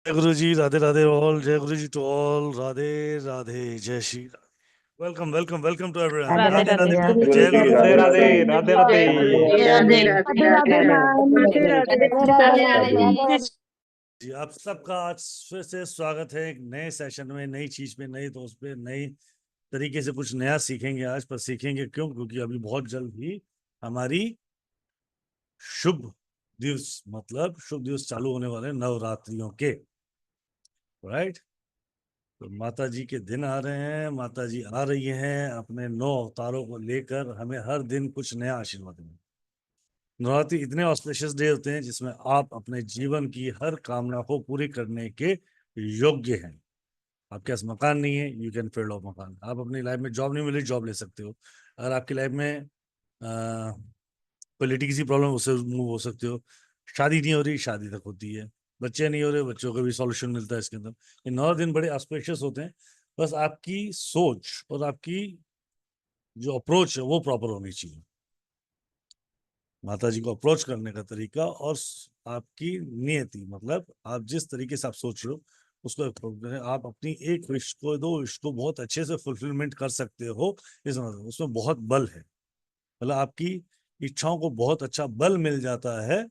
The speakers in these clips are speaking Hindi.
जय गुरु जी, राधे राधे ऑल। जय गुरु जी टू ऑल। राधे राधे, जय Shri Radhe. Welcome welcome welcome to everyone. Radhe Radhe Radhe Radhe, गुरु जय जी। गुरु राधे जी। राधे राधे राधे राधे राधे जी, आप सबका आज फिर से स्वागत है एक नए सेशन में, नई चीज पे, नई दोस्त पे, नई तरीके से कुछ नया सीखेंगे आज। पर सीखेंगे क्यों? क्योंकि अभी बहुत जल्द ही हमारी शुभ दिवस, मतलब शुभ दिवस चालू होने वाले हैं नवरात्रियों के। राइट? तो माता जी के दिन आ रहे हैं, माता जी आ रही हैं अपने 9 अवतारों को लेकर हमें हर दिन कुछ नया आशीर्वाद देंगे। नवरात्रि इतने ऑस्पिशियस डे होते हैं जिसमें आप अपने जीवन की हर कामना को पूरी करने के योग्य हैं। आपके पास मकान नहीं है, यू कैन फिल्ड ऑफ मकान। आप अपनी लाइफ में जॉब नहीं मिली, जॉब ले सकते हो। अगर आपकी लाइफ में पॉलिटिक्स की प्रॉब्लम, उससे मूव हो सकते हो। शादी नहीं हो रही, शादी तक होती है। बच्चे नहीं हो रहे, बच्चों का भी सॉल्यूशन मिलता है इसके अंदर। ये 9 दिन बड़े ऑस्पिशियस होते हैं। बस आपकी सोच और आपकी जो अप्रोच है वो प्रॉपर होनी चाहिए। माता जी को अप्रोच करने का तरीका और आपकी नियति, मतलब आप जिस तरीके से आप सोच रहे हो उसको approach करें। आप अपनी एक विश को, 2 विश को बहुत अच्छे से फुलफिलमेंट कर सकते हो। इस मतलब उसमें बहुत बल है, मतलब आपकी इच्छाओं को बहुत अच्छा बल मिल जाता है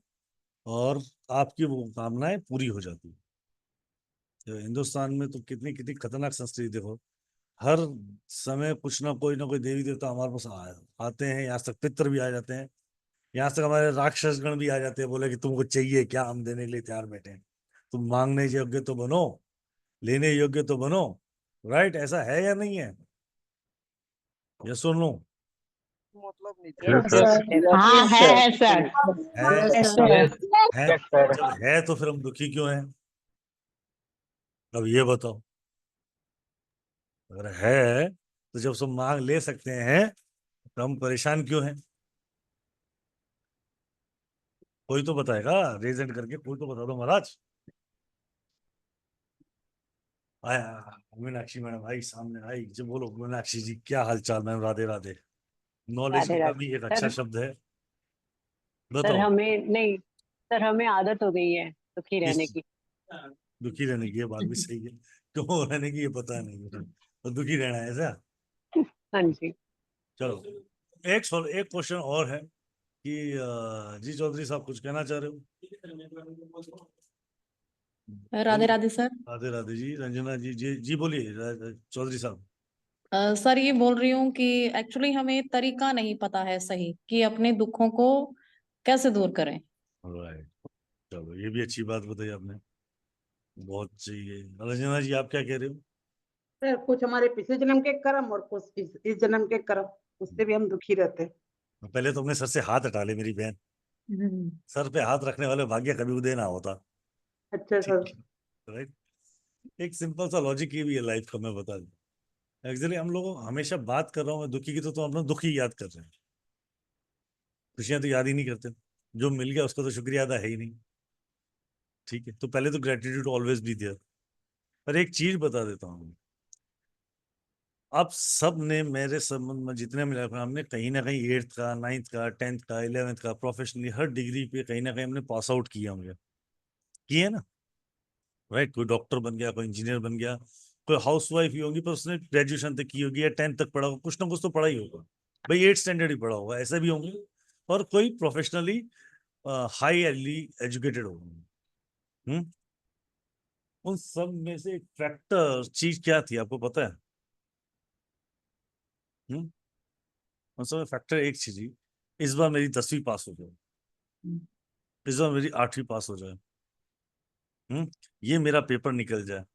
और आपकी वो कामनाएं पूरी हो जाती है। तो हिंदुस्तान में तो कितनी कितनी खतरनाक संस्कृति देखो। हर समय कुछ ना कोई देवी देवता हमारे पास आते हैं। यहाँ तक पितर भी आ जाते हैं, यहाँ तक हमारे राक्षस गण भी आ जाते हैं। बोले कि तुमको चाहिए क्या, हम देने के लिए तैयार बैठे हैं। तुम मांगने योग्य तो बनो, लेने योग्य तो बनो। राइट? ऐसा है या नहीं है? ये सुन लो। मतलब हाँ है सर। है है। जब है तो फिर हम दुखी क्यों हैं? अब ये बताओ। अगर है तो जब सब मांग ले सकते हैं तो हम परेशान क्यों हैं? कोई तो बताएगा, रेजेंट करके कोई तो बता दो महाराज। आया मीनाक्षी मैडम आई, सामने आई। जब बोलो मीनाक्षी जी, क्या हाल चाल मैम? राधे राधे। नॉलेज राधे की राधे कमी एक अच्छा सर। शब्द है। सर बताओ। हमें नहीं, सर हमें आदत हो गई है दुखी रहने किस की। दुखी रहने की? ये बात भी सही है, क्यों रहने की ये पता नहीं है, तो दुखी रहना है ऐसा। हाँ जी। चलो, एक क्वेश्चन और है कि जी चौधरी साहब कुछ कहना चाह रहे हो? राधे बोलिए। राधे सर। राधे राधे जी। रंजना जी, जी जी बोलिए चौधरी साहब। सर ये बोल रही हूँ कि एक्चुअली हमें तरीका नहीं पता है सही कि अपने दुखों को कैसे दूर करें। राइट, चलो ये भी अच्छी बात बताई आपने, बहुत चाहिए। रंजना जी आप क्या कह रहे हो? सर कुछ हमारे पिछले जन्म के कर्म और कुछ इस जन्म के कर्म, उससे भी हम दुखी रहते हैं। पहले तो अपने सर से हाथ हटा ले मेरी बहन। सर पे हाथ रखने वाले भाग्य कभी उदय ना होता। अच्छा सर। ठीक है, राइट। एक सिंपल सा लॉजिक ये भी है लाइफ का, मैं बता दूं। एक्चुअली हम लोग हमेशा बात कर रहा हूँ मैं दुखी की, तो हम लोग दुखी याद कर रहे हैं, खुशियां तो याद ही नहीं करते। जो मिल गया उसका तो शुक्रिया अदा है ही नहीं। ठीक है, तो पहले तो ग्रेटिट्यूड ऑलवेज बी देयर। पर एक चीज बता देता हूँ, आप सब ने मेरे संबंध में जितने मिला, हमने कहीं ना कहीं 8th का, 9th का, 10th का, 11th का, प्रोफेशनली हर डिग्री पे कहीं ना कहीं हमने पास आउट किया होंगे, किए ना? राइट? कोई डॉक्टर बन गया, कोई इंजीनियर बन गया, कोई हाउस वाइफ ही होगी पर उसने ग्रेजुएशन तक की होगी या 10th तक पढ़ा होगा, कुछ ना कुछ तो पढ़ा ही होगा। भाई 8th स्टैंडर्ड ही पढ़ा होगा, ऐसे भी होंगे। और कोई प्रोफेशनली हाईली एजुकेटेड होंगे। हम्म। उन सब में से एक फैक्टर चीज क्या थी आपको पता है? हम्म। उन सब में फैक्टर एक चीज ही, इस बार मेरी 10वीं पास हो जाए, इस बार मेरी 8वीं पास हो जाए, ये मेरा पेपर निकल जाए।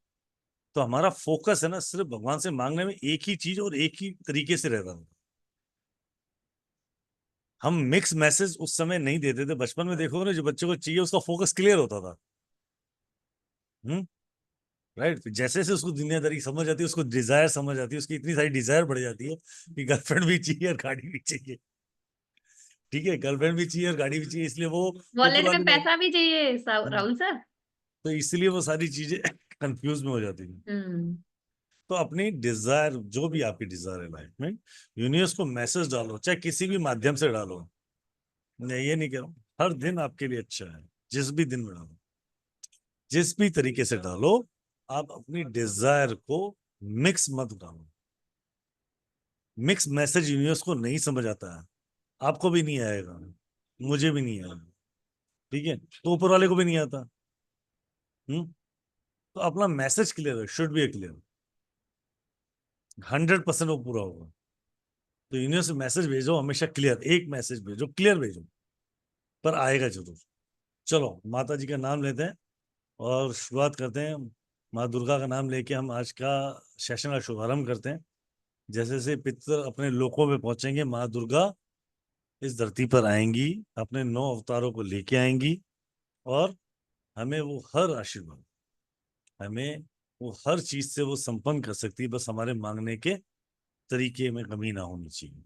तो हमारा फोकस है ना सिर्फ भगवान से मांगने में, एक ही चीज और एक ही तरीके से रहता था। हम मिक्स मैसेज उस समय नहीं देते थे। बचपन में देखो ना, जो बच्चे को चाहिए उसका फोकस क्लियर होता था। हम्म। राइट? जैसे जैसे उसको दुनियादारी समझ आती है, उसको डिजायर समझ आती है, उसकी इतनी सारी डिजायर बढ़ जाती है कि गर्लफ्रेंड भी चाहिए और गाड़ी भी चाहिए। ठीक है, गर्लफ्रेंड भी चाहिए और गाड़ी भी चाहिए, इसलिए वो ऊपर वॉलेट में वाली पैसा भी चाहिए राहुल सर। तो इसलिए वो सारी चीजें कंफ्यूज में हो जाती है। तो अपनी डिजायर, जो भी आपकी डिजायर है लाइफ में, यूनिवर्स को मैसेज डालो, चाहे किसी भी माध्यम से डालो। मैं ये नहीं कह रहा हूँ हर दिन आपके लिए अच्छा है, जिस भी दिन में डालो। जिस भी तरीके से डालो, आप अपनी डिजायर को मिक्स मत डालो। मिक्स मैसेज यूनिवर्स को नहीं समझ आता है, आपको भी नहीं आएगा, मुझे भी नहीं आएगा, ठीक है, तो ऊपर वाले को भी नहीं आता। तो अपना मैसेज क्लियर है, शुड बी क्लियर, 100% वो पूरा होगा। तो यूनिवर्स मैसेज भेजो हमेशा क्लियर, एक मैसेज भेजो, क्लियर भेजो, पर आएगा जरूर। चलो माता जी का नाम लेते हैं और शुरुआत करते हैं। माँ दुर्गा का नाम लेके हम आज का सेशन का शुभारंभ करते हैं। जैसे जैसे पितर अपने लोकों में पहुंचेंगे, माँ दुर्गा इस धरती पर आएंगी, अपने 9 अवतारों को लेके आएंगी और हमें वो हर आशीर्वाद, हमें वो हर चीज से वो संपन्न कर सकती है, बस हमारे मांगने के तरीके में कमी ना होनी चाहिए।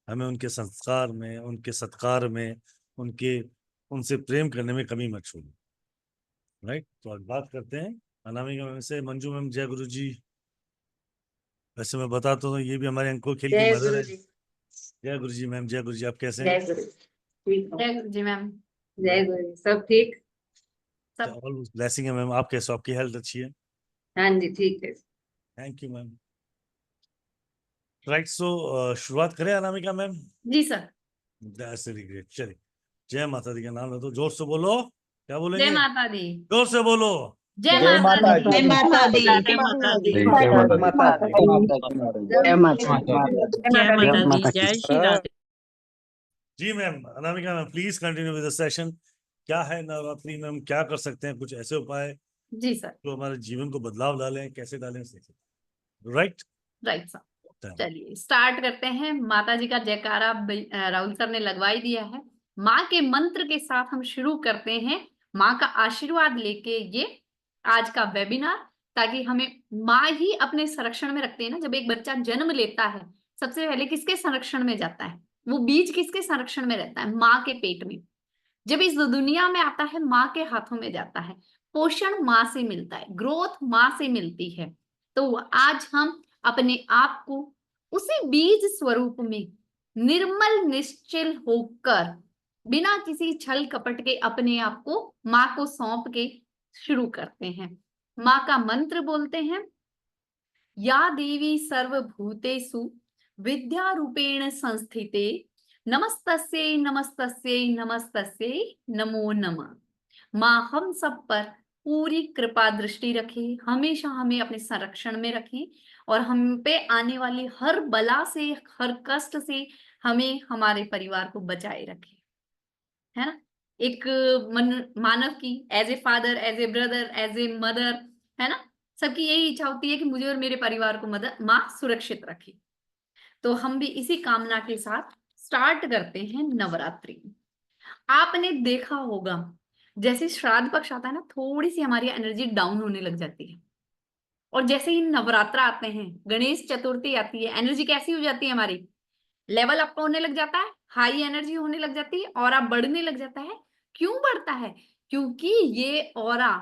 हमें उनके संस्कार में, उनके सत्कार में, उनसे प्रेम करने में कमी मत छोड़ो। राइट, तो आज बात करते हैं अनामिका मैम से। मंजू मैम, जय गुरु जी। वैसे मैं बताता हूँ ये भी हमारे अंको खेल की मदर है। जय गुरु जी मैम, जय गुरु जी। आप कैसे हैं? जय गुरु जी मैम। जय गुरु जी, सब ठीक? सब ऑल ब्लेसिंग है मैम। आप कैसे हो? आपकी हेल्थ अच्छी है? हाँ जी, ठीक है। Thank you ma'am. Right, so शुरुआत करें अनामिका मैम? जी सर। That's very great. चलिए, जय माता दी का नाम लो तो जोर से बोलो। क्या बोलेंगे? जय माता दी। जोर से बोलो। जय माता दी। जय माता दी। जय माता दी। जय माता दी। जय माता दी। जय श्री राधे। जी ma'am, Anamika ma'am please continue with the session. क्या है नवरात्रि में, हम क्या कर सकते हैं? कुछ ऐसे उपाय जी सर। जो हमारे जीवन को बदलाव डालें, कैसे डालें? Right right sir. चलिए स्टार्ट करते हैं। माता जी का जयकारा राहुल सर ने लगवा ही दिया है। माँ के मंत्र के साथ हम शुरू करते हैं, माँ का आशीर्वाद लेके ये आज का वेबिनार, ताकि हमें माँ ही अपने संरक्षण में रखते हैं ना। जब एक बच्चा जन्म लेता है, सबसे पहले किसके संरक्षण में जाता है? वो बीज किसके संरक्षण में रहता है? माँ के पेट में। जब इस दुनिया में आता है, माँ के हाथों में जाता है। पोषण माँ से मिलता है, ग्रोथ माँ से मिलती है। तो आज हम अपने आप को उसी बीज स्वरूप में निर्मल निश्चल होकर, बिना किसी छल कपट के अपने आप को माँ को सौंप के शुरू करते हैं। माँ का मंत्र बोलते हैं, या देवी सर्वभूतेषु विद्या रूपेण संस्थिते नमस्तस्यै नमस्तस्यै नमस्तस्यै नमो नमः। माँ हम सब पर पूरी कृपा दृष्टि रखे, हमेशा हमें अपने संरक्षण में रखें और हम पे आने वाली हर बला से, हर कष्ट से हमें, हमारे परिवार को बचाए रखे, है ना। एक मानव की as a father, as a brother, as a mother, है ना, सबकी यही इच्छा होती है कि मुझे और मेरे परिवार को माँ सुरक्षित रखे। तो हम भी इसी कामना के साथ स्टार्ट करते हैं नवरात्रि। आपने देखा होगा जैसे श्राद्ध पक्ष आता है ना, थोड़ी सी हमारी एनर्जी डाउन होने लग जाती है, और जैसे ही नवरात्र आते हैं, गणेश चतुर्थी आती है, एनर्जी कैसी हो जाती है हमारी? लेवल अप होने लग जाता है, हाई एनर्जी होने लग जाती है, ऑरा बढ़ने लग जाता है। क्यों बढ़ता है? क्योंकि ये ऑरा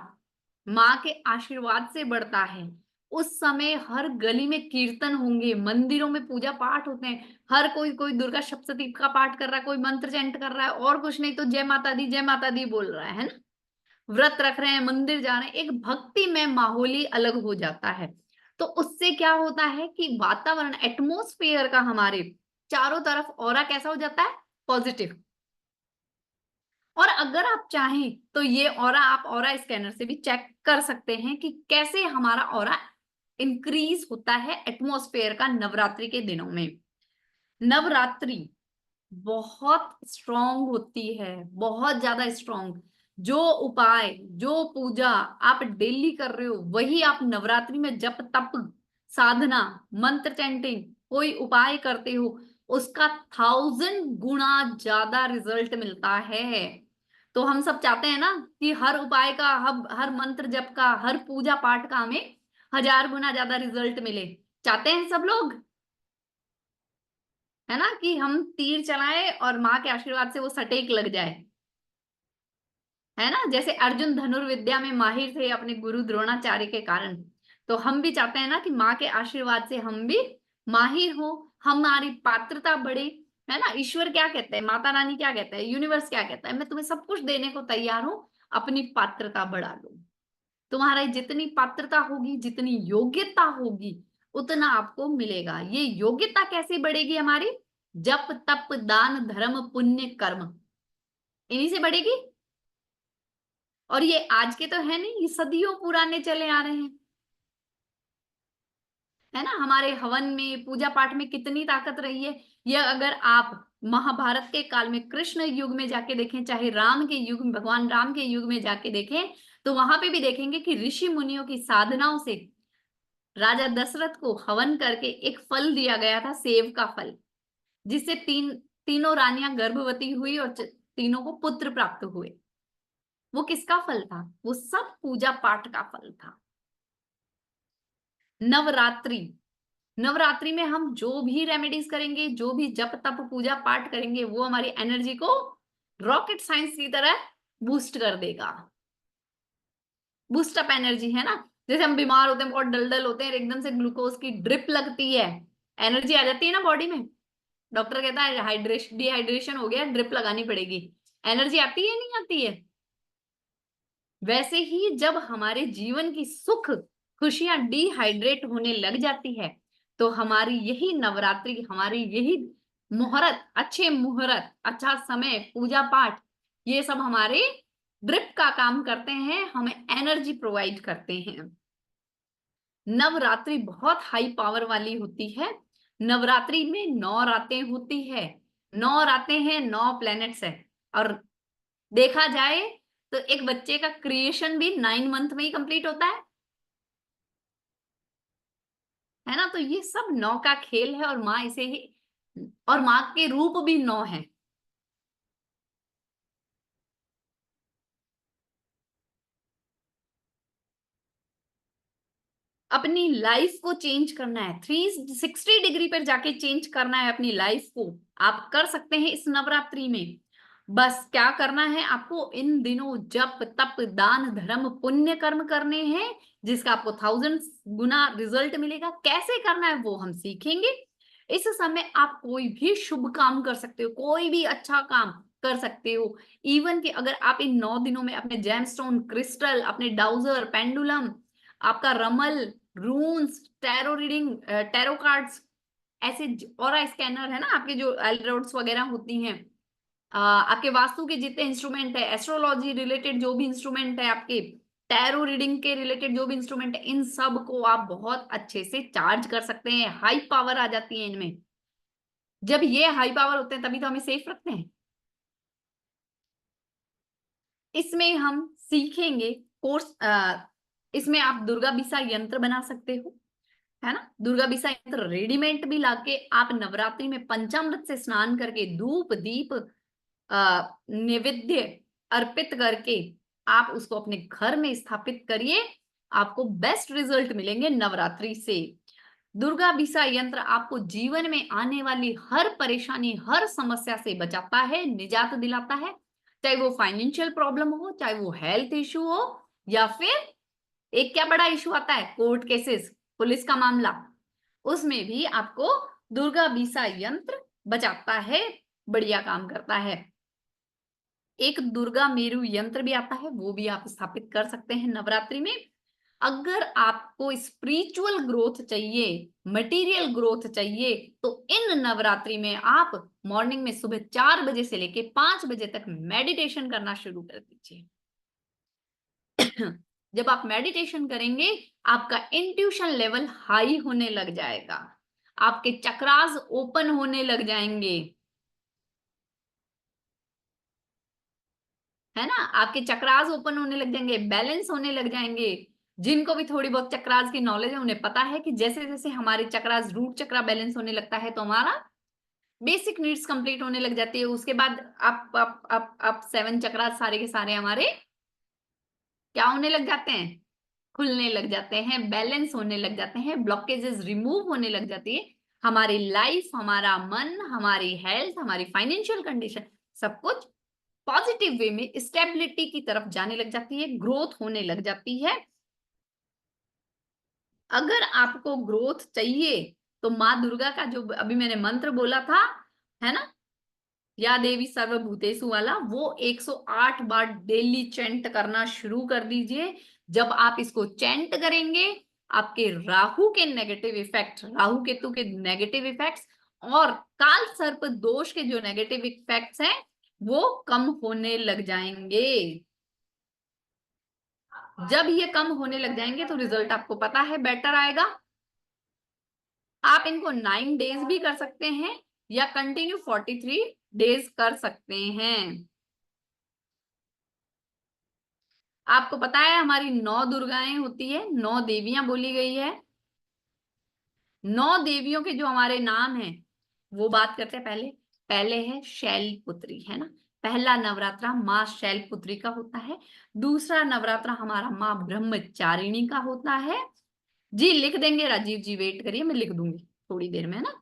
माँ के आशीर्वाद से बढ़ता है। उस समय हर गली में कीर्तन होंगे, मंदिरों में पूजा पाठ होते हैं, हर कोई दुर्गा सप्तशती का पाठ कर रहा है, कोई मंत्र चैंट कर रहा है, और कुछ नहीं तो जय माता दी बोल रहा है ना। व्रत रख रहे हैं, मंदिर जा रहे हैं, एक भक्ति में माहौल ही अलग हो जाता है। तो उससे क्या होता है कि वातावरण, एटमॉस्फेयर का हमारे चारों तरफ ऑरा कैसा हो जाता है? पॉजिटिव। और अगर आप चाहें तो ये ऑरा आप ऑरा स्कैनर से भी चेक कर सकते हैं कि कैसे हमारा ऑरा इंक्रीज होता है एटमॉस्फेयर का नवरात्रि के दिनों में। नवरात्रि बहुत स्ट्रॉन्ग होती है, बहुत ज्यादा स्ट्रॉन्ग। जो उपाय, जो पूजा आप डेली कर रहे हो, वही आप नवरात्रि में जप तप साधना मंत्र चैंटिंग कोई उपाय करते हो, उसका 1000 गुना ज्यादा रिजल्ट मिलता है। तो हम सब चाहते हैं ना कि हर उपाय का, हर मंत्र जप का, हर पूजा पाठ का हमें 1000 गुना ज्यादा रिजल्ट मिले। चाहते हैं सब लोग, है ना, कि हम तीर चलाएं और माँ के आशीर्वाद से वो सटीक लग जाए, है ना। जैसे अर्जुन धनुर्विद्या में माहिर थे अपने गुरु द्रोणाचार्य के कारण, तो हम भी चाहते हैं ना कि माँ के आशीर्वाद से हम भी माहिर हो, हमारी पात्रता बढ़े, है ना। ईश्वर क्या कहते हैं, माता रानी क्या कहते हैं, यूनिवर्स क्या कहता है? मैं तुम्हें सब कुछ देने को तैयार हूं, अपनी पात्रता बढ़ा लो। तुम्हारी जितनी पात्रता होगी, जितनी योग्यता होगी, उतना आपको मिलेगा। ये योग्यता कैसे बढ़ेगी हमारी? जप तप दान धर्म पुण्य कर्म, इन्हीं से बढ़ेगी। और ये आज के तो है नहीं, ये सदियों पुराने चले आ रहे हैं, है ना। हमारे हवन में, पूजा पाठ में कितनी ताकत रही है। ये अगर आप महाभारत के काल में, कृष्ण युग में जाके देखें, चाहे राम के युग में, भगवान राम के युग में जाके देखें, तो वहां पे भी देखेंगे कि ऋषि मुनियों की साधनाओं से राजा दशरथ को हवन करके एक फल दिया गया था, सेव का फल, जिससे तीनों रानियां गर्भवती हुई और तीनों को पुत्र प्राप्त हुए। वो किसका फल था? वो सब पूजा पाठ का फल था। नवरात्रि, नवरात्रि में हम जो भी रेमेडीज करेंगे, जो भी जप तप पूजा पाठ करेंगे, वो हमारी एनर्जी को रॉकेट साइंस की तरह बूस्ट कर देगा। बूस्ट अप एनर्जी, है ना। जैसे हम बीमार होते हैं, बहुत डल होते हैं, एकदम से ग्लूकोज की ड्रिप लगती है, एनर्जी आ जाती है ना बॉडी में। डॉक्टर कहता है डिहाइड्रेशन हो गया, ड्रिप लगानी पड़ेगी। एनर्जी आती है नहीं आती है? वैसे ही जब हमारे जीवन की सुख खुशियां डिहाइड्रेट होने लग जाती है, तो हमारी यही नवरात्रि, हमारी यही मुहूर्त, अच्छे मुहूर्त, अच्छा समय, पूजा पाठ, ये सब हमारे ड्रिप का काम करते हैं, हमें एनर्जी प्रोवाइड करते हैं। नवरात्रि बहुत हाई पावर वाली होती है। नवरात्रि में 9 रातें होती है, 9 रातें हैं, 9 प्लैनेट्स है। और देखा जाए तो एक बच्चे का क्रिएशन भी 9 मंथ में ही कंप्लीट होता है ना। तो ये सब 9 का खेल है, और माँ इसे ही, और माँ के रूप भी 9 है। अपनी लाइफ को चेंज करना है, 360 डिग्री पर जाके चेंज करना है अपनी लाइफ को, आप कर सकते हैं इस नवरात्रि में। बस क्या करना है आपको? इन दिनों जप तप दान धर्म पुण्य कर्म करने हैं, जिसका आपको 1000 गुना रिजल्ट मिलेगा। कैसे करना है वो हम सीखेंगे। इस समय आप कोई भी शुभ काम कर सकते हो, कोई भी अच्छा काम कर सकते हो। इवन कि अगर आप इन 9 दिनों में अपने जेमस्टोन, क्रिस्टल, अपने डाउजर, पेंडुलम, आपका रमल, runes, tarot reading, tarot cards, ऐसे ऑरा स्कैनर है ना, आपके जो एलरोड्स वगैरह होती हैं, आपके वास्तु के जितने इंस्ट्रूमेंट है, एस्ट्रोलॉजी रिलेटेड जो भी इंस्ट्रूमेंट है, आपके टैरो रीडिंग के रिलेटेड जो भी इंस्ट्रूमेंट है, इन सब को आप बहुत अच्छे से चार्ज कर सकते हैं। हाई पावर आ जाती है इनमें। जब ये हाई पावर होते हैं तभी तो हमें सेफ रखते हैं। इसमें हम सीखेंगे कोर्स, इसमें आप दुर्गा बीसा यंत्र बना सकते हो, है ना। दुर्गा बीसा यंत्र रेडीमेड भी लाके आप नवरात्रि में पंचामृत से स्नान करके, धूप दीप नैवेद्य अर्पित करके आप उसको अपने घर में स्थापित करिए, आपको बेस्ट रिजल्ट मिलेंगे नवरात्रि से। दुर्गा बीसा यंत्र आपको जीवन में आने वाली हर परेशानी, हर समस्या से बचाता है, निजात दिलाता है। चाहे वो फाइनेंशियल प्रॉब्लम हो, चाहे वो हेल्थ इश्यू हो, या फिर एक क्या बड़ा इश्यू आता है, कोर्ट केसेस, पुलिस का मामला, उसमें भी आपको दुर्गा बीसा यंत्र बचाता है, बढ़िया काम करता है। एक दुर्गा मेरु यंत्र भी आता है, वो भी आप स्थापित कर सकते हैं नवरात्रि में। अगर आपको स्पिरिचुअल ग्रोथ चाहिए, मटेरियल ग्रोथ चाहिए, तो इन नवरात्रि में आप मॉर्निंग में सुबह 4 बजे से लेके 5 बजे तक मेडिटेशन करना शुरू कर दीजिए। जब आप मेडिटेशन करेंगे, आपका इंट्यूशन लेवल हाई होने लग जाएगा, आपके चक्रास ओपन होने लग जाएंगे, है ना। आपके चक्रास ओपन होने लग जाएंगे, बैलेंस होने लग जाएंगे। जिनको भी थोड़ी बहुत चक्रास की नॉलेज है, उन्हें पता है कि जैसे जैसे हमारे चक्रास, रूट चक्रा बैलेंस होने लगता है, तो हमारा बेसिक नीड्स कंप्लीट होने लग जाती है। उसके बाद आप 7 चक्रास सारे के सारे हमारे क्या होने लग जाते हैं, खुलने लग जाते हैं, बैलेंस होने लग जाते हैं, ब्लॉकेजेस रिमूव होने लग जाती है। हमारी लाइफ, हमारा मन, हमारी हेल्थ, हमारी फाइनेंशियल कंडीशन, सब कुछ पॉजिटिव वे में स्टेबिलिटी की तरफ जाने लग जाती है, ग्रोथ होने लग जाती है। अगर आपको ग्रोथ चाहिए तो माँ दुर्गा का जो अभी मैंने मंत्र बोला था, है ना, या देवी सर्वभूतेषु वाला, वो 108 बार डेली चैंट करना शुरू कर दीजिए। जब आप इसको चैंट करेंगे, आपके राहु के नेगेटिव इफेक्ट, राहु केतु के नेगेटिव इफेक्ट्स और काल सर्प दोष के जो नेगेटिव इफेक्ट्स हैं वो कम होने लग जाएंगे। जब ये कम होने लग जाएंगे तो रिजल्ट आपको पता है बेटर आएगा। आप इनको 9 डेज भी कर सकते हैं या कंटिन्यू 43 डेज कर सकते हैं। आपको पता है हमारी 9 दुर्गाएं होती है, 9 देवियां बोली गई है। 9 देवियों के जो हमारे नाम हैं वो बात करते हैं। पहले है शैलपुत्री, है ना। पहला नवरात्रा माँ शैलपुत्री का होता है। दूसरा नवरात्रा हमारा माँ ब्रह्मचारिणी का होता है। जी लिख देंगे राजीव जी, वेट करिए मैं लिख दूंगी थोड़ी देर में, है ना।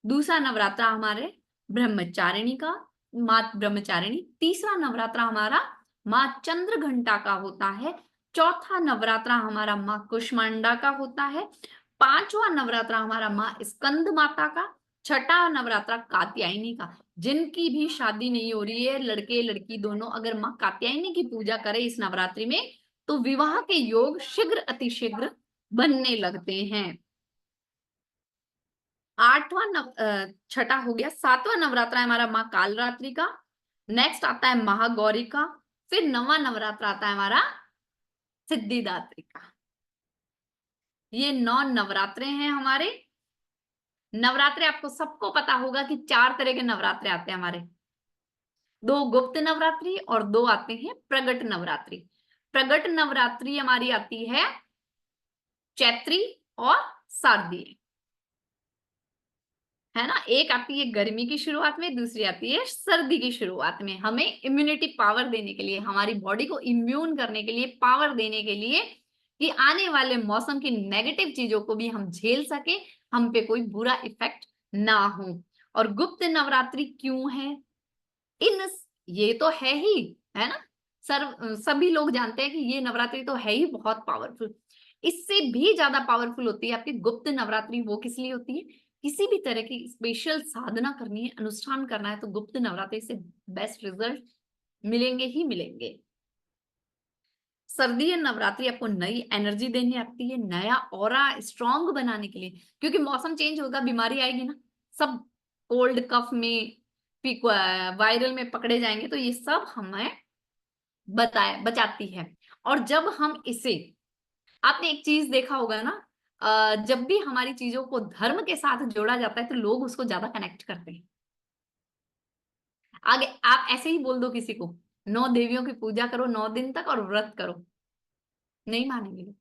दूसरा नवरात्रा हमारे ब्रह्मचारिणी का, माँ ब्रह्मचारिणी। तीसरा नवरात्रा हमारा माँ चंद्रघंटा का होता है। चौथा नवरात्रा हमारा माँ कुष्मांडा का होता है। पांचवा नवरात्रा हमारा माँ स्कंद माता का। छठा नवरात्रा कात्यायनी का। जिनकी भी शादी नहीं हो रही है, लड़के लड़की दोनों, अगर माँ कात्यायनी की पूजा करें इस नवरात्रि में तो विवाह के योग शीघ्र अतिशीघ्र बनने लगते हैं। छठा हो गया। सातवां नवरात्रा है हमारा माँ कालरात्रि का। नेक्स्ट आता है महागौरी का। फिर 9वां नवरात्रा आता है हमारा सिद्धिदात्री का। ये 9 नवरात्रे हैं हमारे। नवरात्रे आपको सबको पता होगा कि 4 तरह के नवरात्रे आते हैं हमारे। 2 गुप्त नवरात्रि और 2 आते हैं प्रगट नवरात्रि। प्रगट नवरात्रि हमारी आती है चैत्री और शारदीय, है ना। एक आती है गर्मी की शुरुआत में, दूसरी आती है सर्दी की शुरुआत में। हमें इम्यूनिटी पावर देने के लिए, हमारी बॉडी को इम्यून करने के लिए, पावर देने के लिए कि आने वाले मौसम की नेगेटिव चीजों को भी हम झेल सके, हम पे कोई बुरा इफेक्ट ना हो। और गुप्त नवरात्रि क्यों है? ये तो है ही, है ना। सभी लोग जानते हैं कि ये नवरात्रि तो है ही बहुत पावरफुल। इससे भी ज्यादा पावरफुल होती है आपकी गुप्त नवरात्रि। वो किस लिए होती है? किसी भी तरह की स्पेशल साधना करनी है, अनुष्ठान करना है, तो गुप्त नवरात्रि से बेस्ट रिजल्ट मिलेंगे ही मिलेंगे। सर्दी नवरात्रि आपको नई एनर्जी देने आती है, नया ऑरा स्ट्रॉन्ग बनाने के लिए, क्योंकि मौसम चेंज होगा, बीमारी आएगी ना, सब कोल्ड कफ में, वायरल में पकड़े जाएंगे, तो ये सब हमें बचाती है। और जब हम इसे, आपने एक चीज देखा होगा ना, जब भी हमारी चीजों को धर्म के साथ जोड़ा जाता है तो लोग उसको ज्यादा कनेक्ट करते हैं। आगे आप ऐसे ही बोल दो किसी को 9 देवियों की पूजा करो 9 दिन तक और व्रत करो, नहीं मानेंगे लोग।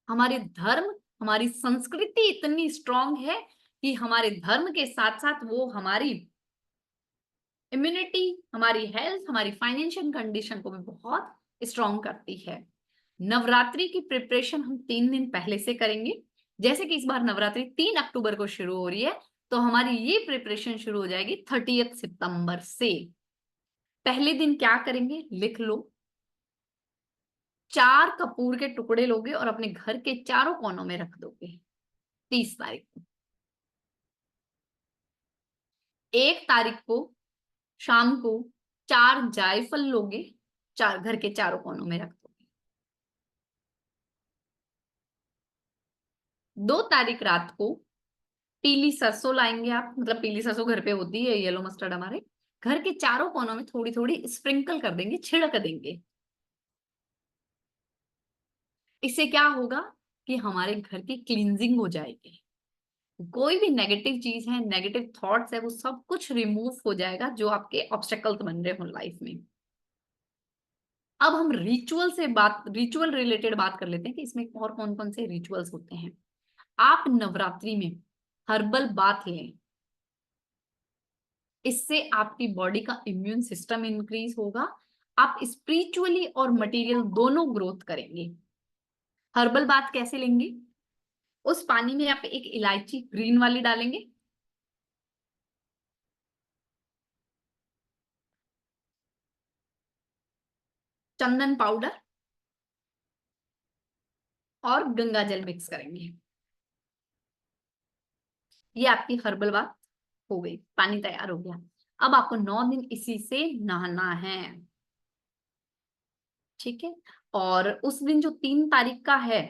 हमारे धर्म, हमारी संस्कृति इतनी स्ट्रांग है कि हमारे धर्म के साथ साथ वो हमारी इम्यूनिटी, हमारी हेल्थ, हमारी फाइनेंशियल कंडीशन को भी बहुत स्ट्रांग करती है। नवरात्रि की प्रिपरेशन हम 3 दिन पहले से करेंगे। जैसे कि इस बार नवरात्रि 3 अक्टूबर को शुरू हो रही है, तो हमारी ये प्रिपरेशन शुरू हो जाएगी 30 सितंबर से। पहले दिन क्या करेंगे लिख लो। 4 कपूर के टुकड़े लोगे और अपने घर के चारों कोनों में रख दोगे 30 तारीख को। 1 तारीख को शाम को 4 जायफल लोगे, घर के चारों कोनों में रख दोगे। 2 तारीख रात को पीली सरसों लाएंगे आप, मतलब पीली सरसों घर पे होती है, येलो मस्टर्ड हमारे घर के चारों कोनों में थोड़ी थोड़ी स्प्रिंकल कर देंगे, छिड़क देंगे। इससे क्या होगा कि हमारे घर की क्लींजिंग हो जाएगी। कोई भी नेगेटिव चीज है, नेगेटिव थॉट्स है, वो सब कुछ रिमूव हो जाएगा जो आपके ऑब्स्टेकल्स बन रहे हो लाइफ में। अब हम रिचुअल रिलेटेड बात कर लेते हैं कि इसमें और कौन कौन से रिचुअल्स होते हैं। आप नवरात्रि में हर्बल बाथ लें, इससे आपकी बॉडी का इम्यून सिस्टम इंक्रीज होगा, आप स्पिरिचुअली और मटेरियल दोनों ग्रोथ करेंगे। हर्बल बाथ कैसे लेंगे? उस पानी में आप एक इलायची ग्रीन वाली डालेंगे, चंदन पाउडर और गंगा जल मिक्स करेंगे। ये आपकी हर्बल बाथ हो गई, पानी तैयार हो गया। अब आपको 9 दिन इसी से नहाना है, ठीक है। और उस दिन जो 3 तारीख का है,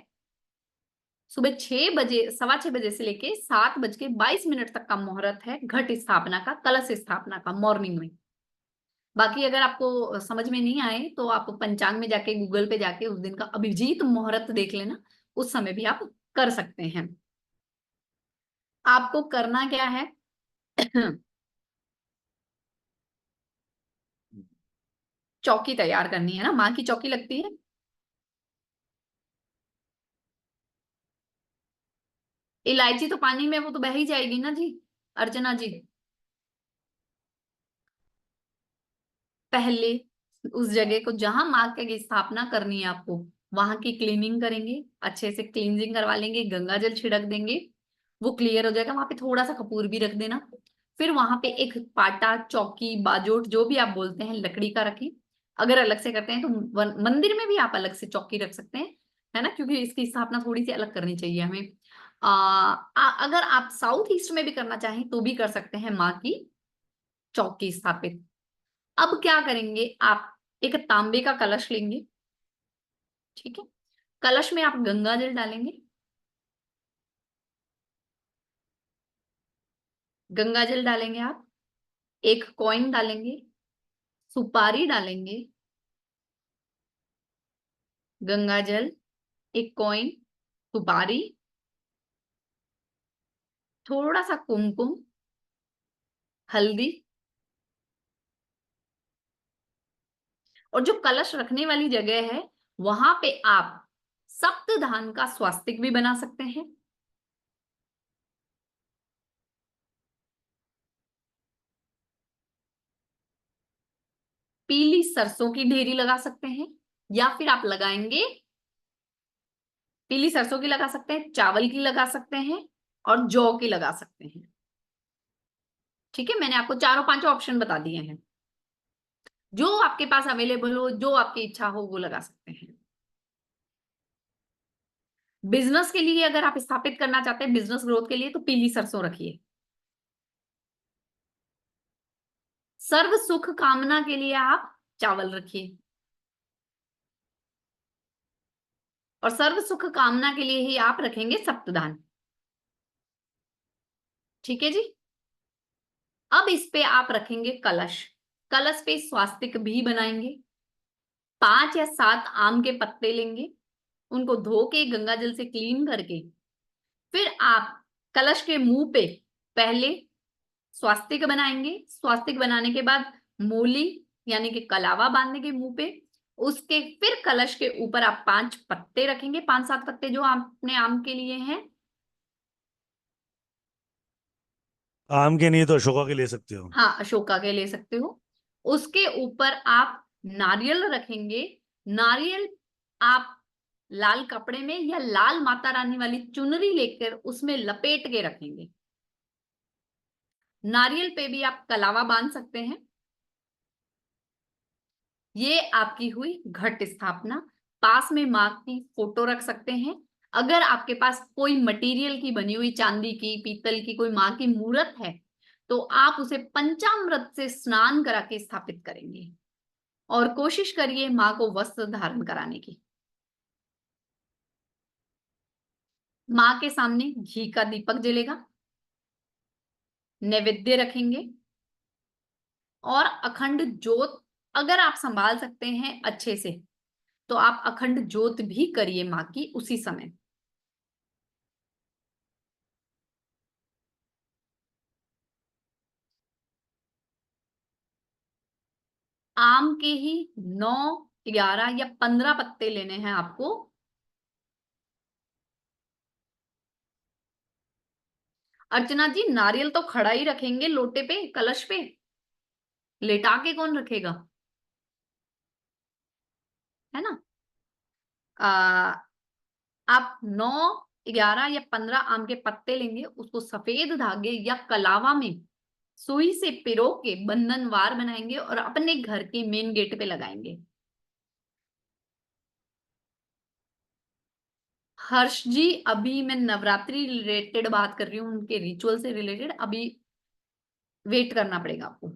सुबह 6 बजे, 6:15 से लेके 7:22 तक का मुहूर्त है घट स्थापना का, कलश स्थापना का, मॉर्निंग में। बाकी अगर आपको समझ में नहीं आए तो आप पंचांग में जाके, गूगल पे जाके उस दिन का अभिजीत मुहूर्त देख लेना, उस समय भी आप कर सकते हैं। आपको करना क्या है चौकी तैयार करनी है ना, माँ की चौकी लगती है। इलायची तो पानी में वो तो बह ही जाएगी ना जी, अर्चना जी। पहले उस जगह को जहां माँ की स्थापना करनी है आपको, वहां की क्लीनिंग करेंगे, अच्छे से क्लींजिंग करवा लेंगे, गंगा जल छिड़क देंगे, वो क्लियर हो जाएगा। वहां पे थोड़ा सा कपूर भी रख देना। फिर वहां पे एक पाटा, चौकी, बाजोट, जो भी आप बोलते हैं, लकड़ी का रखें। अगर अलग से करते हैं तो मंदिर में भी आप अलग से चौकी रख सकते हैं, है ना, क्योंकि इसकी स्थापना थोड़ी सी अलग करनी चाहिए हमें। अगर आप साउथ ईस्ट में भी करना चाहें तो भी कर सकते हैं माँ की चौकी स्थापित। अब क्या करेंगे, आप एक तांबे का कलश लेंगे, ठीक है। कलश में आप गंगा जल डालेंगे, गंगा जल डालेंगे आप, एक कॉइन डालेंगे, सुपारी डालेंगे, गंगा जल, एक कॉइन, सुपारी, थोड़ा सा कुमकुम, हल्दी, और जो कलश रखने वाली जगह है वहां पे आप सप्तधान का स्वास्तिक भी बना सकते हैं। पीली सरसों की ढेरी लगा सकते हैं, या फिर आप लगाएंगे, पीली सरसों की लगा सकते हैं, चावल की लगा सकते हैं, और जौ की लगा सकते हैं। ठीक है, मैंने आपको चारों पांचों ऑप्शन बता दिए हैं, जो आपके पास अवेलेबल हो, जो आपकी इच्छा हो वो लगा सकते हैं। बिजनेस के लिए अगर आप स्थापित करना चाहते हैं, बिजनेस ग्रोथ के लिए, तो पीली सरसों रखिए। सर्व सुख कामना के लिए आप चावल रखिए, और सर्व सुख कामना के लिए ही आप रखेंगे सप्तधान। ठीक है जी। अब इस पे आप रखेंगे कलश, कलश पे स्वास्तिक भी बनाएंगे। 5 या 7 आम के पत्ते लेंगे, उनको धो के गंगा जल से क्लीन करके, फिर आप कलश के मुंह पे पहले स्वास्तिक बनाएंगे। स्वास्तिक बनाने के बाद मूली यानी कि कलावा बांधने के मुंह पे, उसके फिर कलश के ऊपर आप 5 पत्ते रखेंगे, 5-7 पत्ते जो आपने आम के लिए हैं। आम के नहीं तो अशोका के ले सकते हो। हाँ, अशोका के ले सकते हो। उसके ऊपर आप नारियल रखेंगे। नारियल आप लाल कपड़े में या लाल माता रानी वाली चुनरी लेकर उसमें लपेट के रखेंगे। नारियल पे भी आप कलावा बांध सकते हैं। ये आपकी हुई घट स्थापना। पास में मां की फोटो रख सकते हैं। अगर आपके पास कोई मटेरियल की बनी हुई, चांदी की, पीतल की कोई मां की मूर्त है, तो आप उसे पंचामृत से स्नान करा के स्थापित करेंगे, और कोशिश करिए मां को वस्त्र धारण कराने की। मां के सामने घी का दीपक जलेगा, नैवेद्य रखेंगे, और अखंड ज्योत अगर आप संभाल सकते हैं अच्छे से तो आप अखंड ज्योत भी करिए मां की उसी समय। आम के ही 9, 11 या 15 पत्ते लेने हैं आपको। अर्चना जी, नारियल तो खड़ा ही रखेंगे लोटे पे, कलश पे, लेटा के कौन रखेगा, है ना। आप 9, 11 या 15 आम के पत्ते लेंगे, उसको सफेद धागे या कलावा में सुई से पिरो के बंधनवार बनाएंगे और अपने घर के मेन गेट पे लगाएंगे। हर्ष जी, अभी मैं नवरात्रि रिलेटेड बात कर रही हूँ, उनके रिचुअल से रिलेटेड, अभी वेट करना पड़ेगा आपको।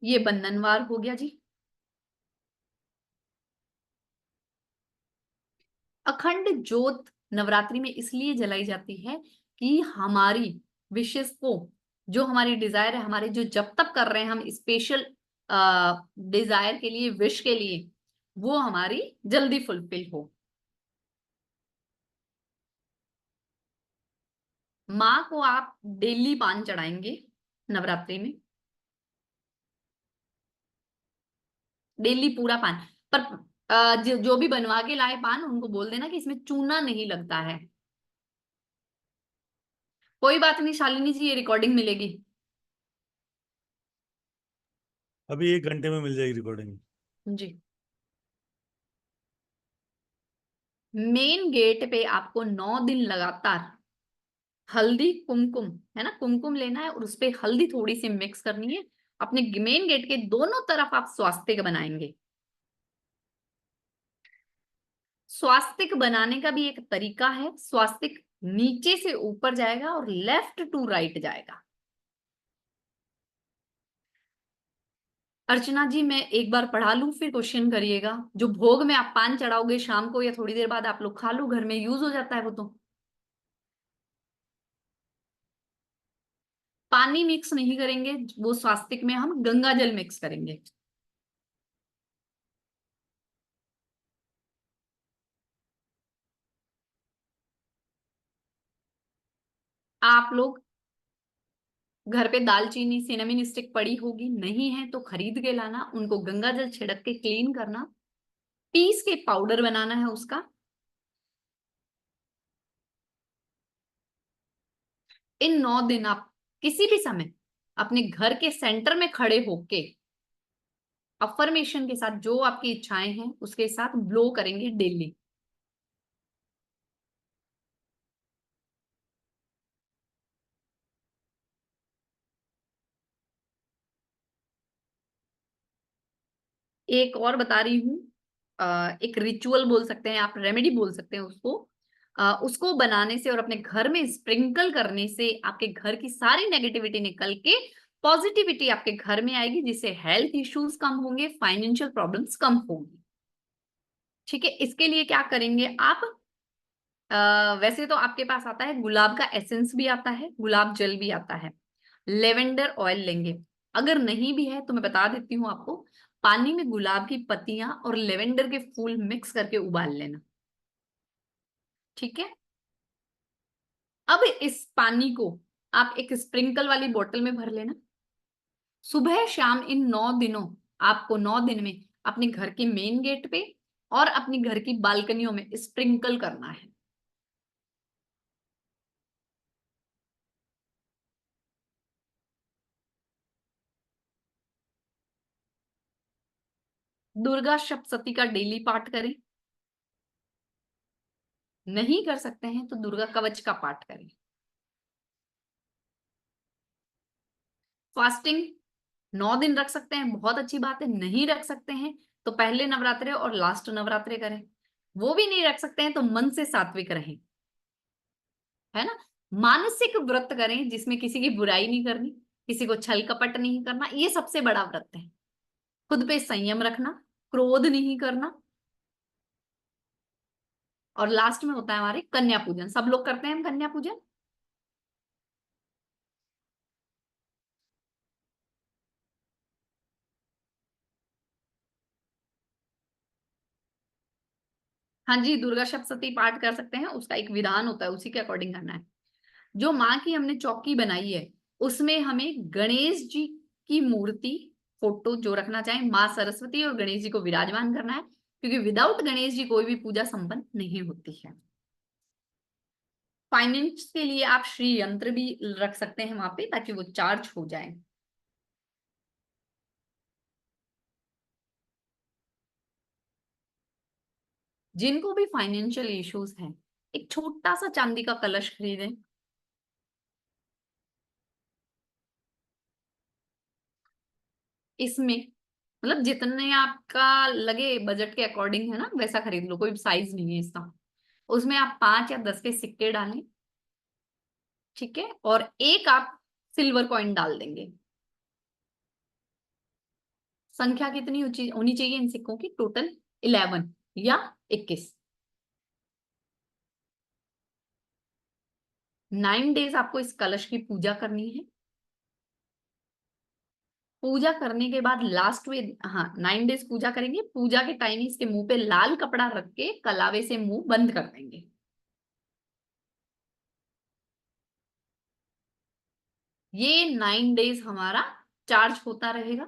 ये बंधनवार हो गया जी। अखंड ज्योत नवरात्रि में इसलिए जलाई जाती है कि हमारी विशेष को, जो हमारी डिजायर है, हमारे जो जब तक कर रहे हैं हम स्पेशल डिजायर के लिए, विश के लिए, वो हमारी जल्दी फुलफिल हो। माँ को आप डेली पान चढ़ाएंगे नवरात्रि में, डेली पूरा पान। पर जो भी बनवा के लाए पान, उनको बोल देना कि इसमें चूना नहीं लगता है। कोई बात नहीं शालिनी जी, ये रिकॉर्डिंग मिलेगी। अभी 1 घंटे में मिल जाएगी रिकॉर्डिंग। जी। मेन गेट पे आपको 9 दिन लगातार हल्दी कुमकुम, है ना, कुमकुम लेना है और उस पे हल्दी थोड़ी सी मिक्स करनी है। अपने मेन गेट के दोनों तरफ आप स्वास्तिक बनाएंगे। स्वास्तिक बनाने का भी एक तरीका है। स्वास्तिक नीचे से ऊपर जाएगा और लेफ्ट टू राइट जाएगा। अर्चना जी, मैं एक बार पढ़ा लूं फिर क्वेश्चन करिएगा। जो भोग में आप पान चढ़ाओगे शाम को या थोड़ी देर बाद आप लोग खा लो, घर में यूज हो जाता है वो। तो पानी मिक्स नहीं करेंगे, वो स्वास्तिक में हम गंगा जल मिक्स करेंगे। आप लोग घर पे दालचीनी सिनेमन स्टिक पड़ी होगी, नहीं है तो खरीद के लाना, उनको गंगा जल छिड़क के क्लीन करना, पीस के पाउडर बनाना है उसका। इन 9 दिन आप किसी भी समय अपने घर के सेंटर में खड़े होके अफर्मेशन के साथ जो आपकी इच्छाएं हैं उसके साथ ब्लो करेंगे डेली। एक और बता रही हूँ, एक रिचुअल बोल सकते हैं आप, रेमेडी बोल सकते हैं उसको। उसको बनाने से और अपने घर में स्प्रिंकल करने से आपके घर की सारी नेगेटिविटी निकल के पॉजिटिविटी आपके घर में आएगी, जिससे हेल्थ इश्यूज कम होंगे, फाइनेंशियल प्रॉब्लम्स कम होंगी। ठीक है, इसके लिए क्या करेंगे आप? वैसे तो आपके पास आता है गुलाब का एसेंस भी आता है, गुलाब जल भी आता है, लेवेंडर ऑयल लेंगे। अगर नहीं भी है तो मैं बता देती हूँ आपको, पानी में गुलाब की पत्तियां और लेवेंडर के फूल मिक्स करके उबाल लेना। ठीक है, अब इस पानी को आप एक स्प्रिंकल वाली बोतल में भर लेना। सुबह शाम इन 9 दिनों, आपको 9 दिन में अपने घर के मेन गेट पे और अपनी घर की बालकनियों में स्प्रिंकल करना है। दुर्गा सप्तशती का डेली पाठ करें। नहीं कर सकते हैं तो दुर्गा कवच का पाठ करें। फास्टिंग 9 दिन रख सकते हैं, बहुत अच्छी बात है। नहीं रख सकते हैं तो पहले नवरात्रे और लास्ट नवरात्रे करें। वो भी नहीं रख सकते हैं तो मन से सात्विक रहें, है ना। मानसिक व्रत करें जिसमें किसी की बुराई नहीं करनी, किसी को छल कपट नहीं करना, ये सबसे बड़ा व्रत है। खुद पे संयम रखना, क्रोध नहीं करना। और लास्ट में होता है हमारे कन्या पूजन। सब लोग करते हैं हम कन्या पूजन। हाँ जी, दुर्गा सप्तशती पाठ कर सकते हैं, उसका एक विधान होता है, उसी के अकॉर्डिंग करना है। जो माँ की हमने चौकी बनाई है उसमें हमें गणेश जी की मूर्ति, फोटो जो रखना चाहें, माँ सरस्वती और गणेश जी को विराजमान करना है, क्योंकि विदाउट गणेश जी कोई भी पूजा संपन्न नहीं होती है। फाइनेंस के लिए आप श्री यंत्र भी रख सकते हैं वहां पे, ताकि वो चार्ज हो जाए। जिनको भी फाइनेंशियल इश्यूज हैं, एक छोटा सा चांदी का कलश खरीदें। इसमें मतलब जितने आपका लगे बजट के अकॉर्डिंग, है ना, वैसा खरीद लो, कोई साइज नहीं है इसका। उसमें आप 5 या 10 के सिक्के डालें। ठीक है, और एक आप सिल्वर कॉइन डाल देंगे। संख्या कितनी ऊंची होनी चाहिए इन सिक्कों की? टोटल 11 या 21। 9 डेज आपको इस कलश की पूजा करनी है। पूजा करने के बाद लास्ट में, हाँ 9 डेज पूजा करेंगे। पूजा के टाइम इसके मुंह पे लाल कपड़ा रख के कलावे से मुंह बंद कर देंगे। ये 9 डेज हमारा चार्ज होता रहेगा।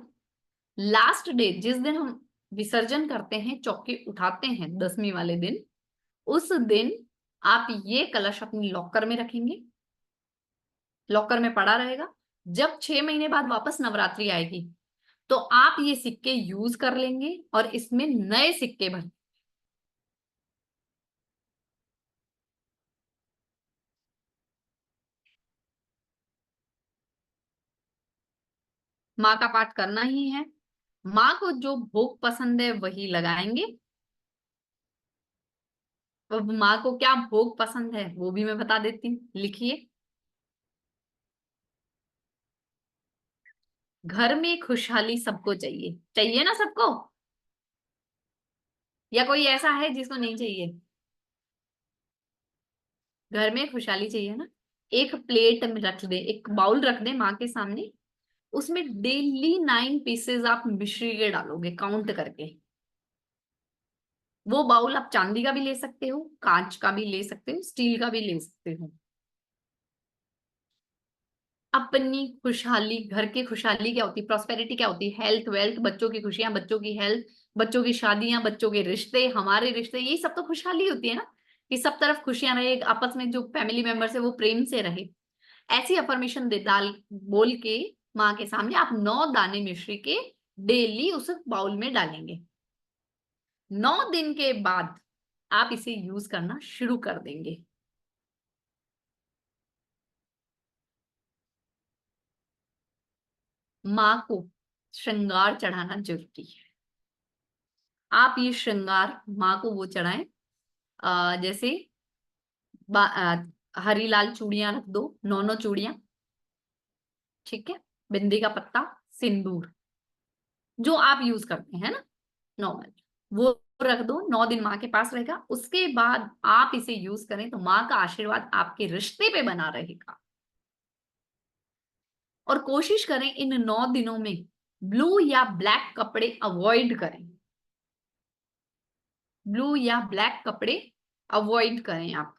लास्ट डे जिस दिन हम विसर्जन करते हैं, चौके उठाते हैं 10वीं वाले दिन, उस दिन आप ये कलश अपनी लॉकर में रखेंगे। लॉकर में पड़ा रहेगा। जब 6 महीने बाद वापस नवरात्रि आएगी तो आप ये सिक्के यूज कर लेंगे और इसमें नए सिक्के भर। माँ का पाठ करना ही है। माँ को जो भोग पसंद है वही लगाएंगे। अब माँ को क्या भोग पसंद है वो भी मैं बता देती हूँ, लिखिए। घर में खुशहाली सबको चाहिए, चाहिए ना सबको? या कोई ऐसा है जिसको नहीं चाहिए? घर में खुशहाली चाहिए ना। एक प्लेट में रख दे, एक बाउल रख दे माँ के सामने। उसमें डेली 9 पीसेस आप मिश्री के डालोगे काउंट करके। वो बाउल आप चांदी का भी ले सकते हो, कांच का भी ले सकते हो, स्टील का भी ले सकते हो। अपनी खुशहाली, घर की खुशहाली क्या होती है, प्रॉस्पेरिटी क्या होती है, हेल्थ वेल्थ, बच्चों की खुशियां, बच्चों की हेल्थ, बच्चों की शादियां, बच्चों के रिश्ते, हमारे रिश्ते, यही सब तो खुशहाली होती है ना। कि सब तरफ खुशियां रहे, आपस में जो फैमिली मेंबर्स है वो प्रेम से रहे। ऐसी अफर्मेशन दे डाल बोल के माँ के सामने आप 9 दाने मिश्री के डेली उस बाउल में डालेंगे। 9 दिन के बाद आप इसे यूज करना शुरू कर देंगे। माँ को श्रृंगार चढ़ाना जरूरी है। आप ये श्रृंगार माँ को वो चढ़ाएं, जैसे हरी लाल चूड़ियां रख दो, 9 चूड़ियां, ठीक है, बिंदी का पत्ता, सिंदूर, जो आप यूज करते हैं ना नॉर्मल, वो रख दो। 9 दिन माँ के पास रहेगा। उसके बाद आप इसे यूज करें तो माँ का आशीर्वाद आपके रिश्ते पे बना रहेगा। और कोशिश करें इन 9 दिनों में ब्लू या ब्लैक कपड़े अवॉइड करें। ब्लू या ब्लैक कपड़े अवॉइड करें आप।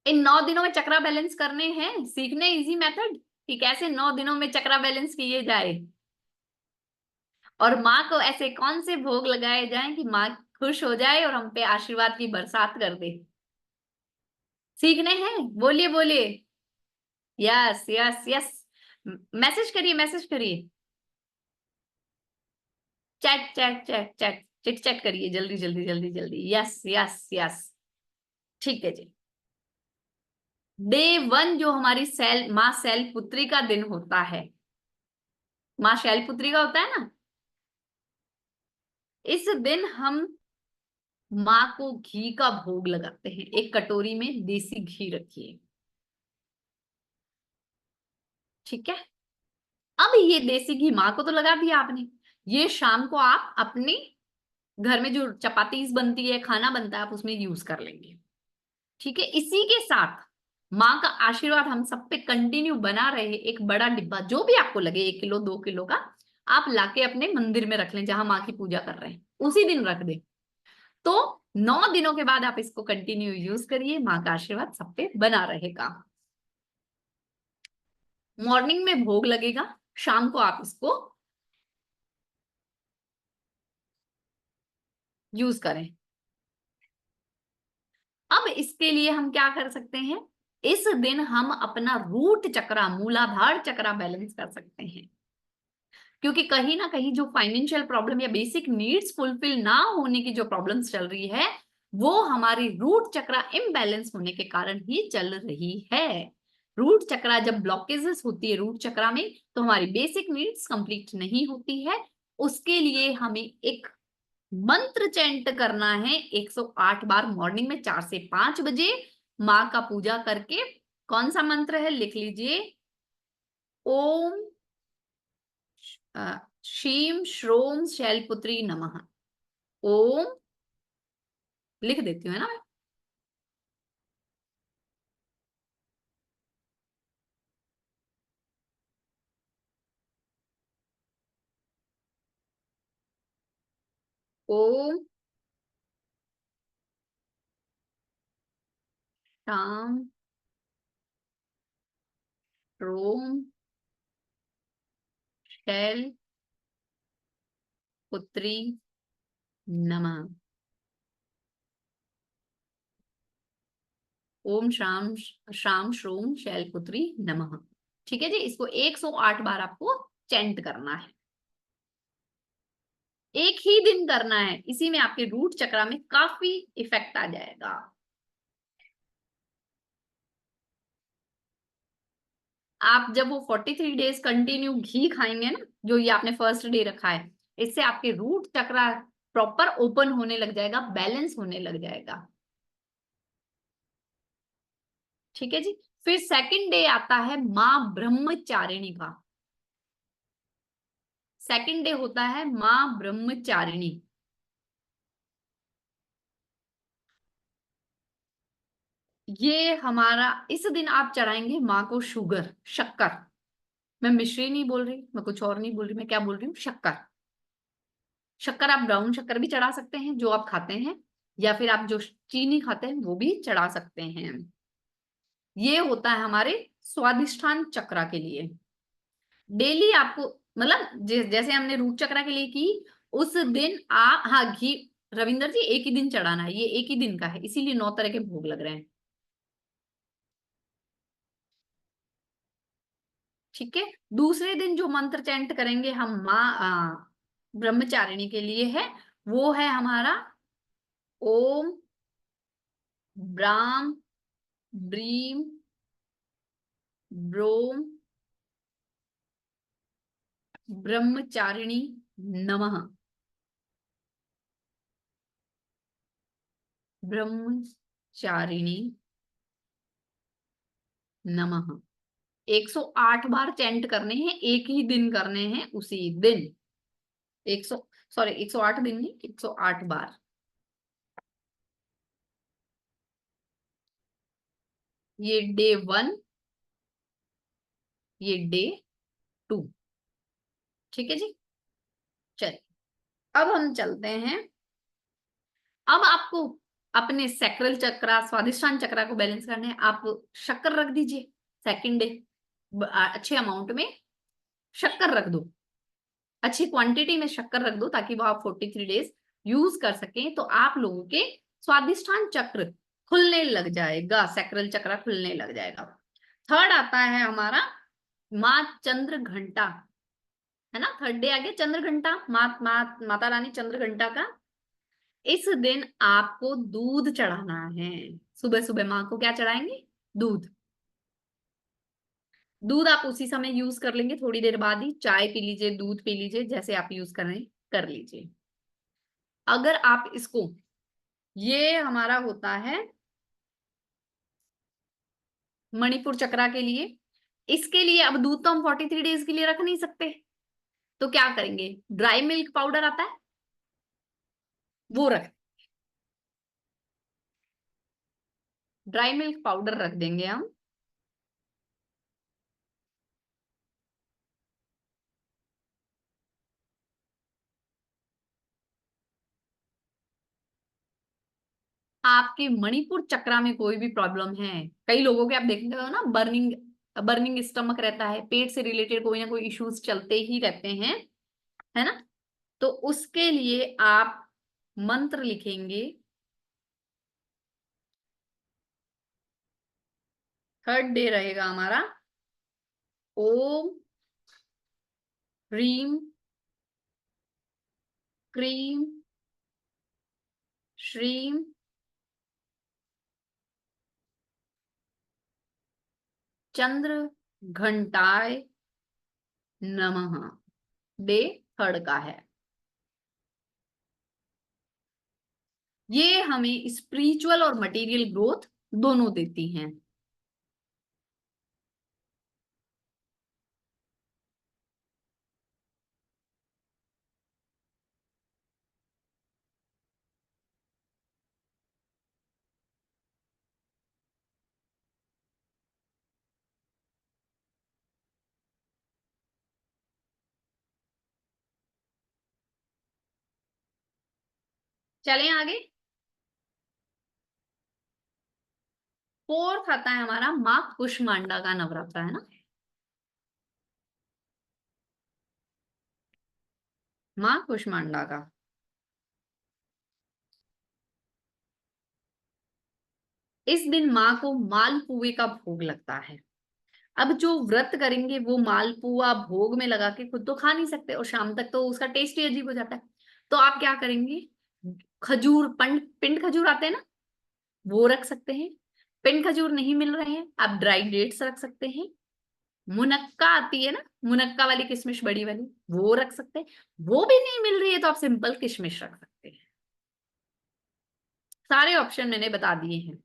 इन 9 दिनों में चक्रा बैलेंस करने हैं, सीखने इजी मेथड कि कैसे 9 दिनों में चक्रा बैलेंस किए जाए। और माँ को ऐसे कौन से भोग लगाए जाएं कि माँ खुश हो जाए और हम पे आशीर्वाद की बरसात कर दे। सीखने हैं, बोलिए बोलिए। यस यस यस, मैसेज करिए, मैसेज करिए, chat chat chat chat chit chat करिए, जल्दी जल्दी जल्दी जल्दी। यस यस यस, ठीक है जी। डे 1 जो हमारी माँ शैलपुत्री का दिन होता है, माँ शैलपुत्री का होता है ना, इस दिन हम माँ को घी का भोग लगाते हैं। एक कटोरी में देसी घी रखिए, ठीक है। अब ये देसी घी माँ को तो लगा दिया आपने, ये शाम को आप अपने घर में जो चपातीस बनती है, खाना बनता है, आप उसमें यूज कर लेंगे, ठीक है। इसी के साथ माँ का आशीर्वाद हम सब पे कंटिन्यू बना रहे। एक बड़ा डिब्बा जो भी आपको लगे, 1 किलो 2 किलो का, आप लाके अपने मंदिर में रख लें जहां माँ की पूजा कर रहे हैं, उसी दिन रख दें। तो 9 दिनों के बाद आप इसको कंटिन्यू यूज करिए, माँ का आशीर्वाद सब पे बना रहेगा। मॉर्निंग में भोग लगेगा, शाम को आप इसको यूज करें। अब इसके लिए हम क्या कर सकते हैं, इस दिन हम अपना रूट चक्रा, मूलाधार चक्रा बैलेंस कर सकते हैं। क्योंकि कहीं ना कहीं जो फाइनेंशियल प्रॉब्लम या बेसिक नीड्स फुलफिल ना होने की जो प्रॉब्लम्स चल रही है, वो हमारी रूट चक्रा इम्बैलेंस होने के कारण ही चल रही है। रूट चक्रा जब ब्लॉकेजेस होती है रूट चक्रा में, तो हमारी बेसिक नीड्स कंप्लीट नहीं होती है। उसके लिए हमें एक मंत्र चैंट करना है 108 बार मॉर्निंग में 4 से 5 बजे माँ का पूजा करके। कौन सा मंत्र है, लिख लीजिए। ओम शीम श्रोम शैलपुत्री नमः। ओम लिख देती हूँ, है ना मैं। ओम शाम रोम शैल पुत्री नमः। ओम शाम शाम श्रोम शैलपुत्री नमः। ठीक है जी, इसको 108 बार आपको चैंट करना है, एक ही दिन करना है, इसी में आपके रूट चक्रा में काफी इफेक्ट आ जाएगा। आप जब वो 43 डेज कंटिन्यू घी खाएंगे ना, जो ये आपने फर्स्ट डे रखा है, इससे आपके रूट चक्रा प्रॉपर ओपन होने लग जाएगा, बैलेंस होने लग जाएगा। ठीक है जी। फिर सेकंड डे आता है माँ ब्रह्मचारिणी का। सेकंड डे होता है माँ ब्रह्मचारिणी। ये हमारा, इस दिन आप चढ़ाएंगे माँ को शुगर, शक्कर। मैं मिश्री नहीं बोल रही, मैं कुछ और नहीं बोल रही, मैं क्या बोल रही हूँ, शक्कर। शक्कर आप ब्राउन शक्कर भी चढ़ा सकते हैं जो आप खाते हैं, या फिर आप जो चीनी खाते हैं वो भी चढ़ा सकते हैं। ये होता है हमारे स्वादिष्ठान चक्रा के लिए। डेली आपको, मतलब जैसे हमने रूट चक्रा के लिए की, उस दिन आप, हाँ घी रविंदर जी एक ही दिन चढ़ाना है, ये एक ही दिन का है, इसीलिए 9 तरह के भोग लग रहे हैं। ठीक है। दूसरे दिन जो मंत्र चैंट करेंगे हम माँ ब्रह्मचारिणी के लिए है, वो है हमारा ओम ब्राम ब्रीम ब्रोम ब्रह्मचारिणी नमः। ब्रह्मचारिणी नमः 108 बार चैंट करने हैं, एक ही दिन करने हैं, उसी दिन 100, सॉरी 108 दिन नहीं, 108 बार। ये डे 1, ये डे 2। ठीक है जी। चलिए अब हम चलते हैं, अब आपको अपने सैक्रल चक्रा स्वादिष्ठान चक्रा को बैलेंस करने हैं। आप शक्कर रख दीजिए सेकंड डे, अच्छे अमाउंट में शक्कर रख दो, अच्छी क्वांटिटी में शक्कर रख दो, ताकि वो आप 43 डेज यूज कर सकें, तो आप लोगों के स्वादिष्ठान चक्र खुलने लग जाएगा, सैक्रल चक्र खुलने लग जाएगा। थर्ड आता है हमारा माँ चंद्र घंटा, है ना। थर्ड डे आ गया चंद्र घंटा, माता रानी चंद्र घंटा का। इस दिन आपको दूध चढ़ाना है। सुबह सुबह माँ को क्या चढ़ाएंगे, दूध। दूध आप उसी समय यूज कर लेंगे, थोड़ी देर बाद ही चाय पी लीजिए, दूध पी लीजिए, जैसे आप यूज कर रहे हैं कर लीजिए। अगर आप इसको, ये हमारा होता है मणिपुर चक्रा के लिए। इसके लिए अब दूध तो हम 43 डेज के लिए रख नहीं सकते, तो क्या करेंगे, ड्राई मिल्क पाउडर आता है वो रख, ड्राई मिल्क पाउडर रख देंगे हम। आपके मणिपुर चक्रा में कोई भी प्रॉब्लम है, कई लोगों के आप देखते हो ना, बर्निंग बर्निंग स्टमक रहता है, पेट से रिलेटेड कोई ना कोई इश्यूज चलते ही रहते हैं, है ना। तो उसके लिए आप मंत्र लिखेंगे। थर्ड डे रहेगा हमारा ओम ह्रीम क्रीम श्रीम चंद्र घंटाय नमः। डे थर्ड का है। ये हमें स्पिरिचुअल और मटेरियल ग्रोथ दोनों देती हैं। चलें आगे। फोर्थ आता है हमारा माँ कुष्मांडा का नवरात्र, है ना। माँ कुष्मांडा का इस दिन माँ को मालपुए का भोग लगता है। अब जो व्रत करेंगे वो मालपुआ भोग में लगा के खुद तो खा नहीं सकते, और शाम तक तो उसका टेस्ट ही अजीब हो जाता है। तो आप क्या करेंगे, खजूर, पिंड खजूर आते हैं ना, वो रख सकते हैं। पिंड खजूर नहीं मिल रहे हैं, आप ड्राई डेट्स रख सकते हैं। मुनक्का आती है ना, मुनक्का वाली किशमिश बड़ी वाली, वो रख सकते हैं। वो भी नहीं मिल रही है तो आप सिंपल किशमिश रख सकते हैं। सारे ऑप्शन मैंने बता दिए हैं।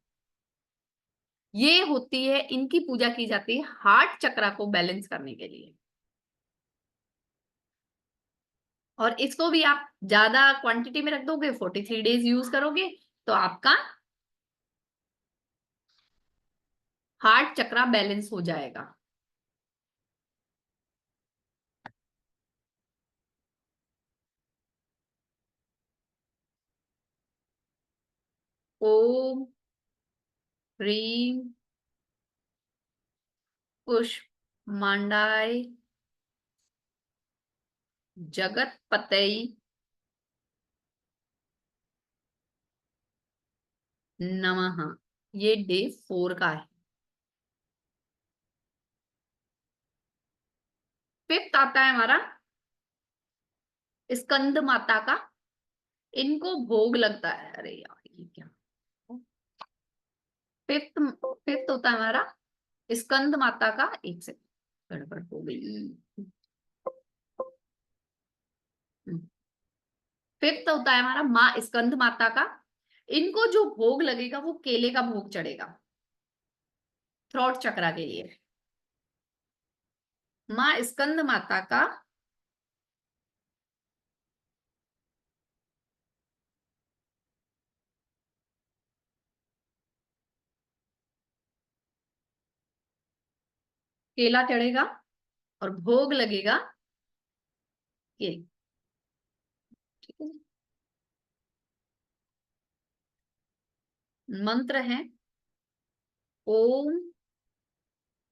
ये होती है, इनकी पूजा की जाती है हार्ट चक्रा को बैलेंस करने के लिए। और इसको भी आप ज्यादा क्वांटिटी में रख दोगे, 43 डेज यूज करोगे, तो आपका हार्ट चक्रा बैलेंस हो जाएगा। ओम ह्रीम कुष्मांडाय जगत पतई नमः। ये डे 4 का है। फिफ्थ आता है हमारा स्कंद माता का, इनको भोग लगता है। अरे यार ये क्या, फिफ्थ फिफ्थ होता है हमारा स्कंद माता का। एक से गड़बड़ हो गई। फिफ्थ होता है हमारा माँ स्कंद माता का, इनको जो भोग लगेगा वो केले का भोग चढ़ेगा थ्रोट चक्रा के लिए। माँ स्कंद माता का केला चढ़ेगा और भोग लगेगा केले। ठीक है, मंत्र है ओम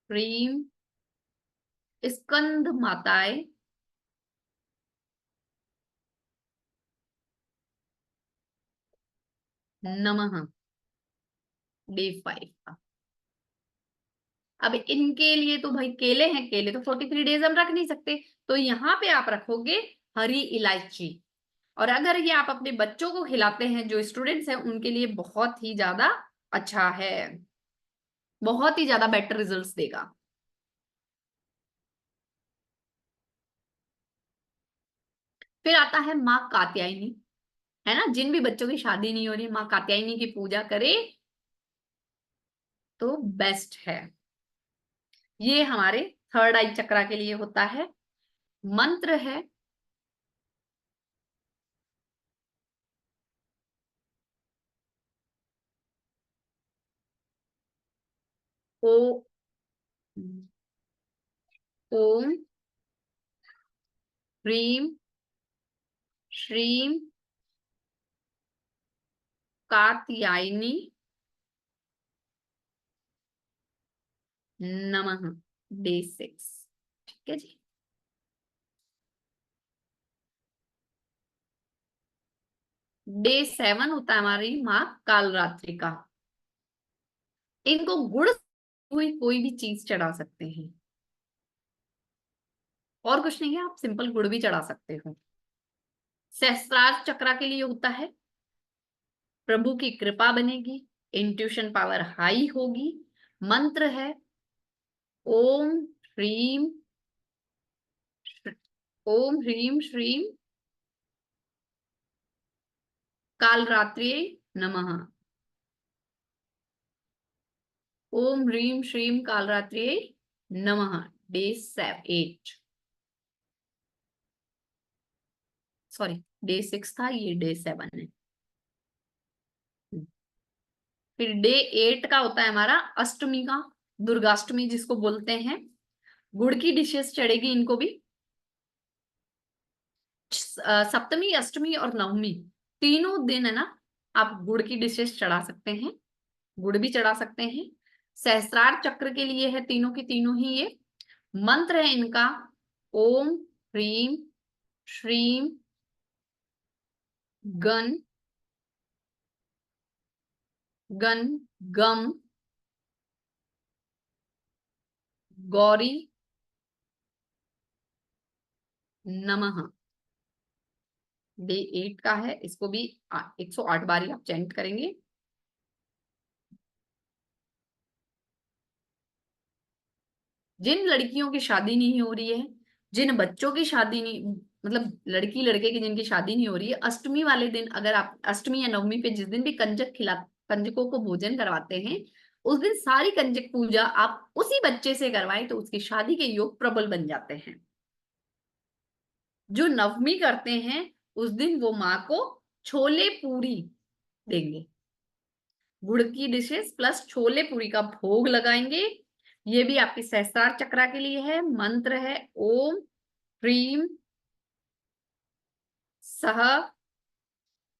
ह्रीम स्कंद माताए नमः, डे 5 का। अब इनके लिए तो भाई केले हैं, केले तो 43 डेज हम रख नहीं सकते, तो यहाँ पे आप रखोगे हरी इलायची। और अगर ये आप अपने बच्चों को खिलाते हैं, जो स्टूडेंट्स हैं, उनके लिए बहुत ही ज्यादा अच्छा है, बहुत ही ज्यादा बेटर रिजल्ट्स देगा। फिर आता है माँ कात्यायनी, है ना। जिन भी बच्चों की शादी नहीं हो रही, माँ कात्यायनी की पूजा करे तो बेस्ट है। ये हमारे थर्ड आई चक्रा के लिए होता है। मंत्र है ओ ओम ह्रीम श्रीम कात्यायनी नमः, डे 6। ठीक है जी। डे 7 होता है हमारी माँ कालरात्रि का। इनको गुड़ हुई कोई भी चीज चढ़ा सकते हैं, और कुछ नहीं है, आप सिंपल गुड़ भी चढ़ा सकते हो। सहस्त्रार चक्रा के लिए होता है प्रभु की कृपा बनेगी, इंट्यूशन पावर हाई होगी। मंत्र है ओम ह्रीम ओम ह्रीम श्रीम कालरात्रि नमः। ओम ह्रीम श्रीम कालरात्रि नमः, डे 8। सॉरी, डे 6 था, ये डे 7 है। फिर डे 8 का होता है हमारा अष्टमी का, दुर्गाष्टमी जिसको बोलते हैं। गुड़ की डिशेस चढ़ेगी इनको भी। सप्तमी, अष्टमी और नवमी तीनों दिन है ना आप गुड़ की डिशेस चढ़ा सकते हैं, गुड़ भी चढ़ा सकते हैं। सहस्त्रार चक्र के लिए है तीनों की तीनों ही ये। मंत्र है इनका ओम ह्रीम श्रीम गण गण गम गौरी नमः। डे 8 का है, इसको भी 108 बार ही आप चैंट करेंगे। जिन लड़कियों की शादी नहीं हो रही है, जिन बच्चों की शादी नहीं, मतलब लड़की लड़के की जिनकी शादी नहीं हो रही है, अष्टमी वाले दिन अगर आप अष्टमी या नवमी पे जिस दिन भी कंजकों को भोजन करवाते हैं, उस दिन सारी कंजक पूजा आप उसी बच्चे से करवाएं तो उसकी शादी के योग प्रबल बन जाते हैं। जो नवमी करते हैं उस दिन वो माँ को छोले पूरी देंगे, गुड़ की डिशेस प्लस छोले पूरी का भोग लगाएंगे। ये भी आपकी सहस्त्रार चक्रा के लिए है। मंत्र है ओम ह्रीम सह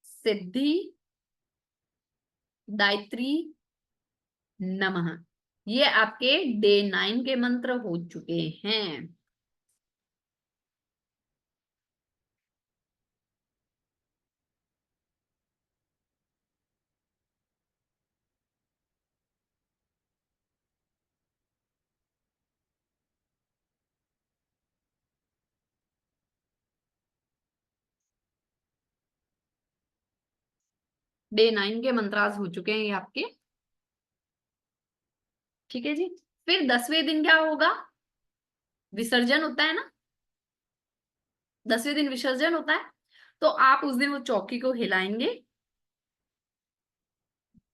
सिद्धि गायत्री नमः। ये आपके डे 9 के मंत्र हो चुके हैं। डे 9 के मंत्रास हो चुके हैं ये आपके। ठीक है जी। फिर 10वें दिन क्या होगा? विसर्जन होता है ना, 10वें दिन विसर्जन होता है। तो आप उस दिन वो चौकी को हिलाएंगे।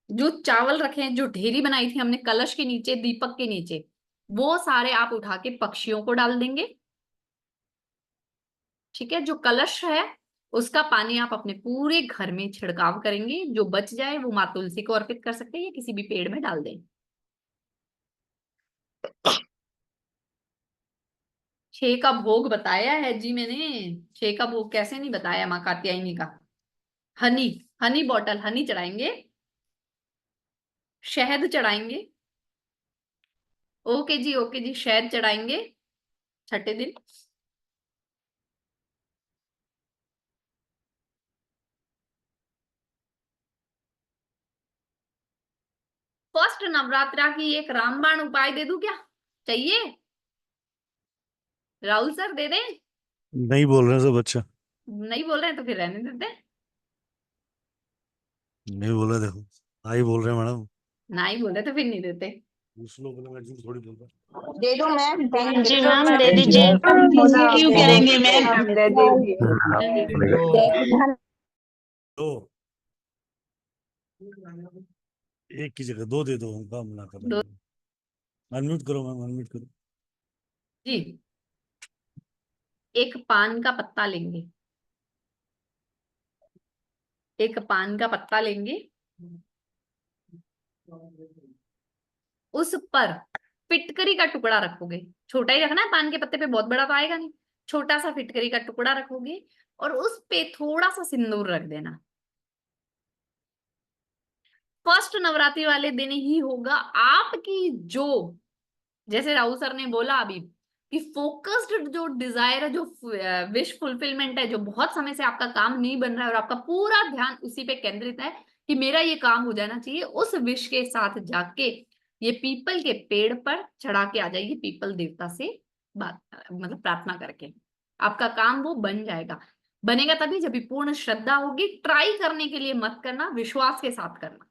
जो चावल रखे हैं, जो ढेरी बनाई थी हमने कलश के नीचे, दीपक के नीचे, वो सारे आप उठा के पक्षियों को डाल देंगे। ठीक है। जो कलश है उसका पानी आप अपने पूरे घर में छिड़काव करेंगे। जो बच जाए वो माँ तुलसी को अर्पित कर सकते हैं या किसी भी पेड़ में डाल दें। 6 का भोग बताया है जी मैंने। 6 का भोग कैसे नहीं बताया माँ कात्यायनी का। हनी, हनी बॉटल, हनी चढ़ाएंगे, शहद चढ़ाएंगे। ओके जी शहद चढ़ाएंगे 6ठे दिन। फर्स्ट नवरात्रा की एक रामबाण उपाय दे दूं क्या? चाहिए? राहुल सर दे दें? नहीं बोल रहे हैं सब अच्छा, नहीं बोल रहे हैं तो फिर रहने देते हैं। नहीं बोल रहे, देखो आई बोल रहे हैं मैडम। ना ही बोल रहे तो फिर नहीं देते। दूसरे लोग बोले मैं झूठ थोड़ी बोल रहा। दे दो मैम, जी मैम दे दीजिए, क्यों करेंगे मैम? दे दीजिए। दो, एक की जगह 2 दे दो, हम काम ना कर रहे। अनम्यूट करो मैम, अनम्यूट करो जी। एक पान का पत्ता लेंगे, एक पान का पत्ता लेंगे, उस पर फिटकरी का टुकड़ा रखोगे। छोटा ही रखना है, पान के पत्ते पे बहुत बड़ा तो आएगा नहीं। छोटा सा फिटकरी का टुकड़ा रखोगे और उस पे थोड़ा सा सिंदूर रख देना। फर्स्ट नवरात्रि वाले दिन ही होगा आपकी जो, जैसे राहुल सर ने बोला अभी कि फोकस्ड जो डिजायर है, जो विश फुलफिलमेंट है, जो बहुत समय से आपका काम नहीं बन रहा है और आपका पूरा ध्यान उसी पे केंद्रित है कि मेरा ये काम हो जाना चाहिए, उस विश के साथ जाके ये पीपल के पेड़ पर चढ़ा के आ जाइए। पीपल देवता से बात मतलब प्रार्थना करके आपका काम वो बन जाएगा। बनेगा तभी जब भी पूर्ण श्रद्धा होगी। ट्राई करने के लिए मत करना, विश्वास के साथ करना।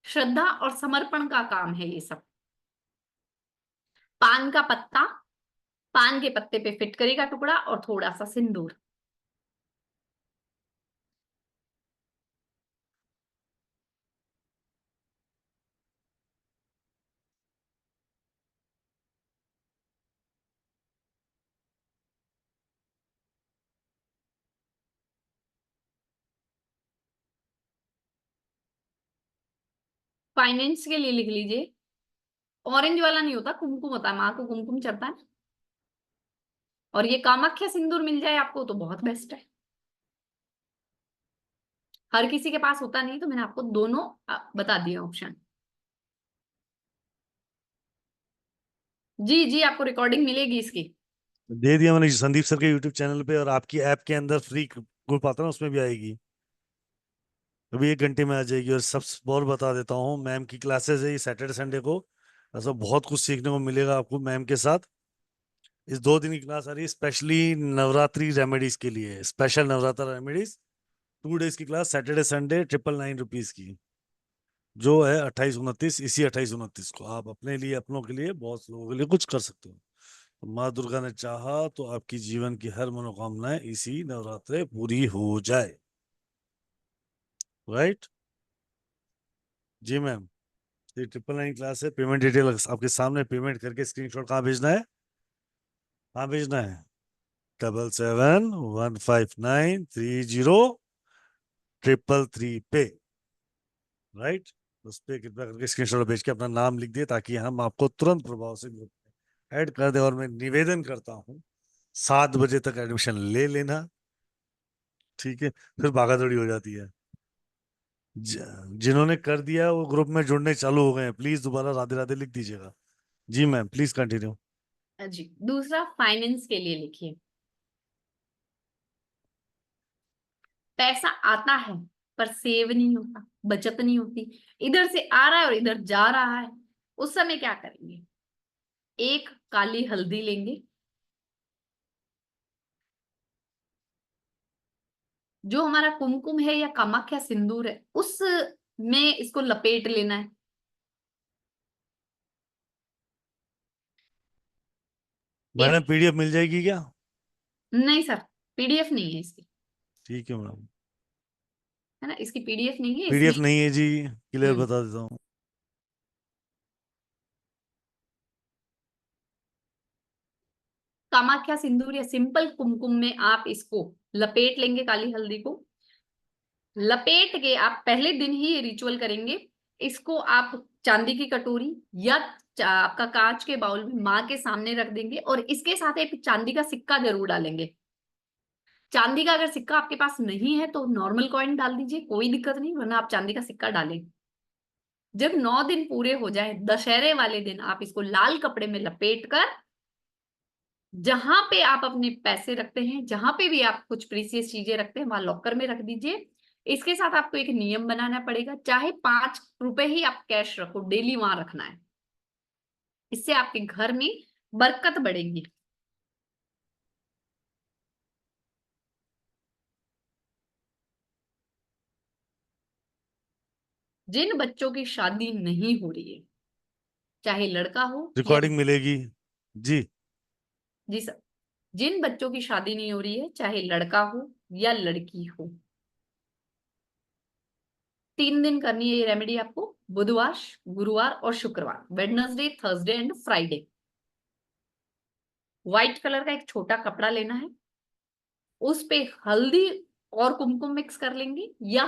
श्रद्धा और समर्पण का काम है ये सब। पान का पत्ता, पान के पत्ते पे फिटकरी का टुकड़ा और थोड़ा सा सिंदूर। फाइनेंस के लिए लिख लीजिए। ऑरेंज वाला नहीं होता, कुमकुम होता है, माँ को कुमकुम चढ़ता है। और ये कामाख्या सिंदूर मिल जाए आपको तो बहुत बेस्ट है। हर किसी के पास होता नहीं, तो मैंने आपको दोनों बता दिए ऑप्शन। जी जी, आपको रिकॉर्डिंग मिलेगी इसकी। दे दिया मैंने संदीप सर के यूट्यूब चैनल पे, और आपकी ऐप के अंदर फ्री ग्रुप आता है ना, उसमें भी आएगी। अभी 1 घंटे में आ जाएगी। और सब और बता देता हूँ, मैम की क्लासेस है ये सैटरडे संडे को। ऐसा बहुत कुछ सीखने को मिलेगा आपको मैम के साथ। इस 2 दिन की क्लास आ रही है स्पेशली नवरात्रि रेमेडीज के लिए, स्पेशल नवरात्र रेमेडीज। 2 डेज की क्लास, सैटरडे संडे, 999 रुपीज की, जो है 28-29। इसी 28-29 को आप अपने लिए, अपनों के लिए, बहुत लोगों के लिए कुछ कर सकते हो। तो माँ दुर्गा ने चाहा तो आपकी जीवन की हर मनोकामनाएं इसी नवरात्रे पूरी हो जाए। राइट जी मैम। ये 999 क्लास है। पेमेंट डिटेल आपके सामने। पेमेंट करके स्क्रीनशॉट कहाँ भेजना है? कहाँ भेजना है? 7715930333 पे। राइट, उस पे कृपया करके स्क्रीनशॉट भेज के अपना नाम लिख दिए, ताकि हम आपको तुरंत प्रभाव से ग्रुप में ऐड कर दे। और मैं निवेदन करता हूँ 7 बजे तक एडमिशन ले लेना, ठीक है? फिर भागादौड़ी हो जाती है। जिन्होंने कर दिया वो ग्रुप में जुड़ने चालू हो गए हैं, प्लीज दोबारा राधे राधे लिख दीजिएगा। जी मैम, प्लीज कंटिन्यू। जी, दूसरा फाइनेंस के लिए लिखिए। पैसा आता है पर सेव नहीं होता, बचत नहीं होती, इधर से आ रहा है और इधर जा रहा है। उस समय क्या करेंगे? एक काली हल्दी लेंगे, जो हमारा कुमकुम है या कामाख्या सिंदूर है, उस में इसको लपेट लेना है। मैडम पीडीएफ मिल जाएगी क्या? नहीं सर, पीडीएफ नहीं है इसकी, ठीक है मैडम। है ना, इसकी पीडीएफ नहीं है पीडीएफ इसलिए। नहीं है जी, क्लियर हम्म, बता देता हूँ। कामाख्या सिंदूर या सिंपल कुमकुम में आप इसको लपेट लेंगे, काली हल्दी को लपेट के आप पहले दिन ही ये रिचुअल करेंगे। इसको आप चांदी की कटोरी या आपका कांच के बाउल में माँ के सामने रख देंगे, और इसके साथ एक चांदी का सिक्का जरूर डालेंगे। चांदी का अगर सिक्का आपके पास नहीं है तो नॉर्मल कॉइन डाल दीजिए, कोई दिक्कत नहीं, वरना आप चांदी का सिक्का डालें। जब 9 दिन पूरे हो जाए, दशहरे वाले दिन आप इसको लाल कपड़े में लपेट कर, जहां पे आप अपने पैसे रखते हैं, जहां पे भी आप कुछ प्रीसियस चीजें रखते हैं, वहां लॉकर में रख दीजिए। इसके साथ आपको एक नियम बनाना पड़ेगा, चाहे 5 रुपए ही आप कैश रखो, डेली वहां रखना है। इससे आपके घर में बरकत बढ़ेगी। जिन बच्चों की शादी नहीं हो रही है, चाहे लड़का हो या, रिकॉर्डिंग मिलेगी जी। जी सर, जिन बच्चों की शादी नहीं हो रही है, चाहे लड़का हो या लड़की हो, 3 दिन करनी है ये रेमेडी आपको, बुधवार, गुरुवार और शुक्रवार, Wednesday, Thursday and Friday. White colour का एक छोटा कपड़ा लेना है, उस पे हल्दी और कुमकुम मिक्स कर लेंगे, या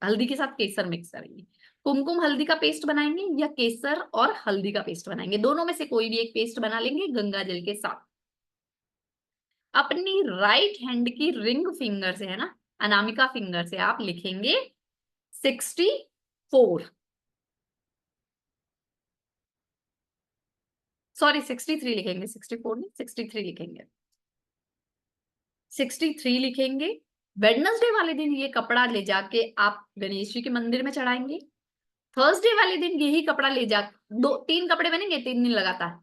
हल्दी के साथ केसर मिक्स करेंगे। कुमकुम हल्दी का पेस्ट बनाएंगे या केसर और हल्दी का पेस्ट बनाएंगे, दोनों में से कोई भी एक पेस्ट बना लेंगे गंगा जल के साथ। अपनी राइट हैंड की रिंग फिंगर से, है ना, अनामिका फिंगर से आप लिखेंगे 64, सॉरी 63 लिखेंगे, 64 नहीं 63 लिखेंगे, 63 लिखेंगे। वेडनेसडे वाले दिन ये कपड़ा ले जाके आप गणेश जी के मंदिर में चढ़ाएंगे। थर्सडे वाले दिन यही कपड़ा ले जा, 3 कपड़े बनेंगे 3 दिन लगातार।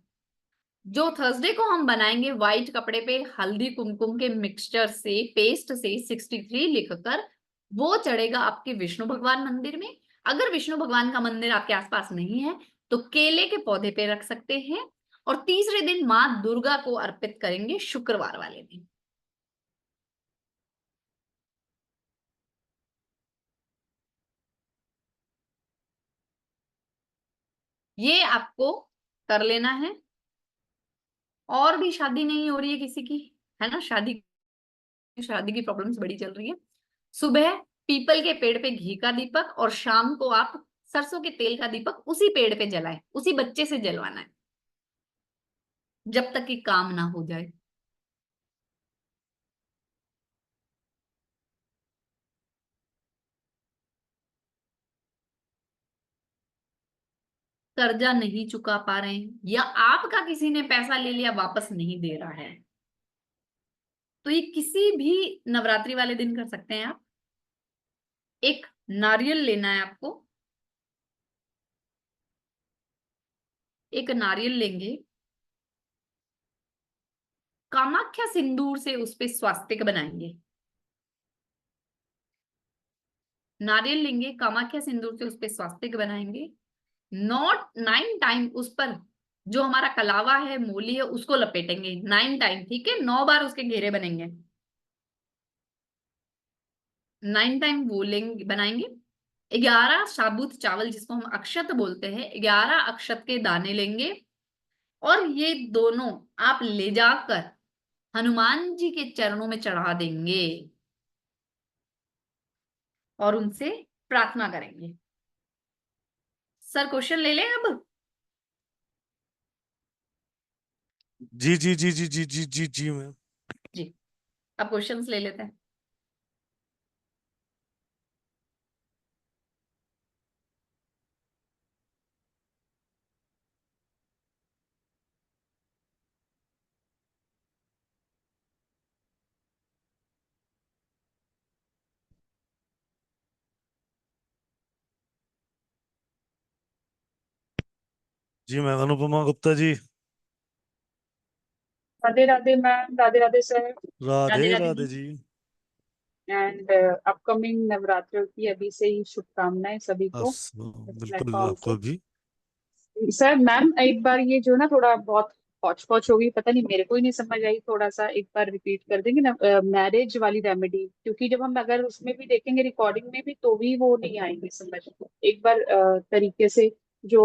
जो थर्सडे को हम बनाएंगे, व्हाइट कपड़े पे हल्दी कुमकुम के मिक्सचर से, पेस्ट से 63 लिखकर, वो चढ़ेगा आपके विष्णु भगवान मंदिर में। अगर विष्णु भगवान का मंदिर आपके आसपास नहीं है तो केले के पौधे पे रख सकते हैं। और तीसरे दिन माँ दुर्गा को अर्पित करेंगे, शुक्रवार वाले दिन। ये आपको कर लेना है। और भी शादी नहीं हो रही है किसी की, है ना, शादी की प्रॉब्लम्स बड़ी चल रही है, सुबह पीपल के पेड़ पे घी का दीपक, और शाम को आप सरसों के तेल का दीपक उसी पेड़ पे जलाएं, उसी बच्चे से जलवाना है, जब तक कि काम ना हो जाए। कर्जा नहीं चुका पा रहे हैं या आपका किसी ने पैसा ले लिया वापस नहीं दे रहा है, तो ये किसी भी नवरात्रि वाले दिन कर सकते हैं आप। एक नारियल लेना है आपको, एक नारियल लेंगे, कामाख्या सिंदूर से उस पे स्वास्तिक बनाएंगे। नारियल लेंगे, कामाख्या सिंदूर से उस पे स्वास्तिक बनाएंगे, 9 टाइम उस पर जो हमारा कलावा है, मूली है, उसको लपेटेंगे 9 टाइम, ठीक है, 9 बार उसके घेरे बनेंगे, 9 टाइम वो लेंगे बनाएंगे। 11 साबुत चावल जिसको हम अक्षत बोलते हैं, 11 अक्षत के दाने लेंगे और ये दोनों आप ले जाकर हनुमान जी के चरणों में चढ़ा देंगे और उनसे प्रार्थना करेंगे। सर क्वेश्चन ले लें अब? जी जी जी जी जी जी जी जी मैम। जी, अब क्वेश्चंस ले लेते हैं। जी ma'am, Anupama Gupta ji. Radhe Radhe ma'am, Radhe Radhe sir. Radhe Radhe Radhe ji. जी। एंड अपकमिंग नवरात्रों की अभी से ही शुभकामनाएं सभी को बिल्कुल प्लेटफॉर्म आपको से। भी। सर मैम एक बार ये जो ना थोड़ा बहुत पौच पौच हो गई, पता नहीं मेरे को ही नहीं समझ आई, थोड़ा सा एक बार रिपीट कर देंगे ना मैरिज वाली रेमेडी, क्योंकि जब हम अगर उसमें भी देखेंगे रिकॉर्डिंग में भी तो भी वो नहीं आएंगे समझ। एक बार तरीके से जो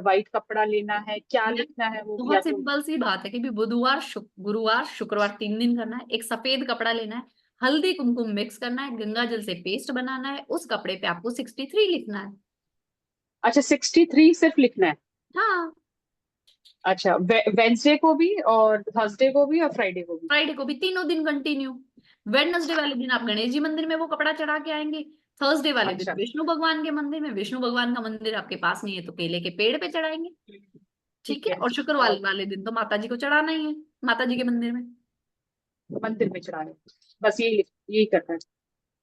वाइट कपड़ा लेना है, क्या लिखना है वो भी बहुत या तो सिंपल सी बात है कि भी बुधवार गुरुवार शुक्रवार 3 दिन करना है। एक सफेद कपड़ा लेना है, हल्दी कुमकुम मिक्स करना है, गंगा जल से पेस्ट बनाना है, उस कपड़े पे आपको 63 लिखना है। अच्छा 63 सिर्फ लिखना है। हाँ, अच्छा वेंसडे को भी और थर्सडे को भी और फ्राइडे को भी। फ्राइडे को भी, तीनों दिन कंटिन्यू। वेडनेसडे वाले दिन आप गणेश जी मंदिर में वो कपड़ा चढ़ा के आएंगे। थर्सडे वाले दिन अच्छा विष्णु भगवान के मंदिर में, विष्णु भगवान का मंदिर आपके पास नहीं है तो केले के पेड़ पे चढ़ाएंगे, ठीक है। और शुक्रवार और वाले दिन तो माता जी को चढ़ाना ही है, माता जी के मंदिर में। मंदिर में चढ़ाने, बस यही करना है।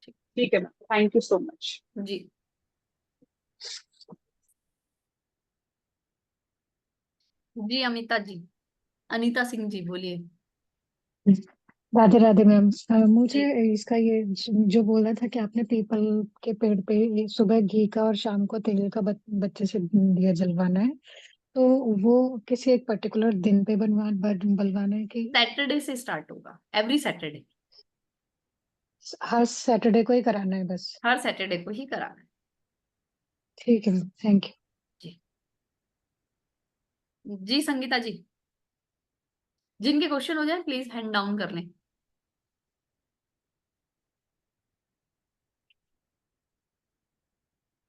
ठीक है ma'am, thank you so much. जी, जी अमिता जी, अनीता सिंह जी बोलिए। राधे राधे मैम। मुझे जी, इसका ये जो बोला था कि आपने पीपल के पेड़ पे ये सुबह घी का और शाम को तेल का बच्चे से दिया जलवाना है, तो वो किसी एक पर्टिकुलर दिन पे बलवाना है कि सैटरडे से स्टार्ट होगा, एवरी सैटरडे, हर सैटरडे को ही कराना है बस? हर सैटरडे को ही कराना है। ठीक है मैम, थैंक यू। जी, जी संगीता जी, जिनके क्वेश्चन हो जाए प्लीज हैंड डाउन कर लें।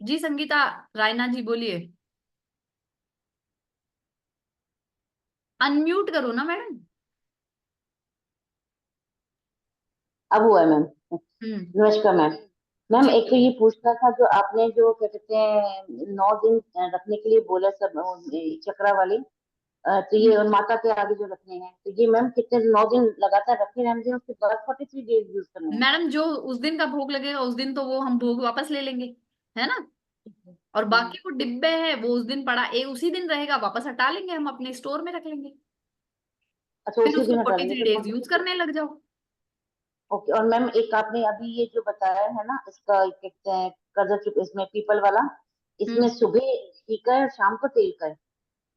जी संगीता रायना जी बोलिए। अनम्यूट करो ना मैडम। अब हुआ है मैम। नमस्कार मैम। मैम जी एक तो ये पूछना था, जो आपने जो क्या कहते हैं 9 दिन रखने के लिए बोला सब चक्रा वाली, तो ये और माता के आगे जो रखने हैं, तो ये मैम कितने 9 दिन लगातार रखे रहने हैं, उसके बाद 43 डेज यूज करने हैं? मैडम, जो उस दिन का भोग लगेगा उस दिन तो वो हम भोग वापस ले लेंगे, है ना। और बाकी वो डिब्बे है वो उस दिन पड़ा उसी दिन रहेगा, वापस हटा लेंगे, हम अपने स्टोर में रख लेंगे, अच्छा फिर उसी उसको दिन हटा देंगे 43 तो डेज कौन यूज सा? करने लग जाओ। ओके। और मैम एक आपने अभी ये जो बताया है ना, इसका क्या कहते हैं कर्जा चुप, इसमें पीपल वाला, इसमें हम्म, सुबह घी का है और शाम को तेल का है?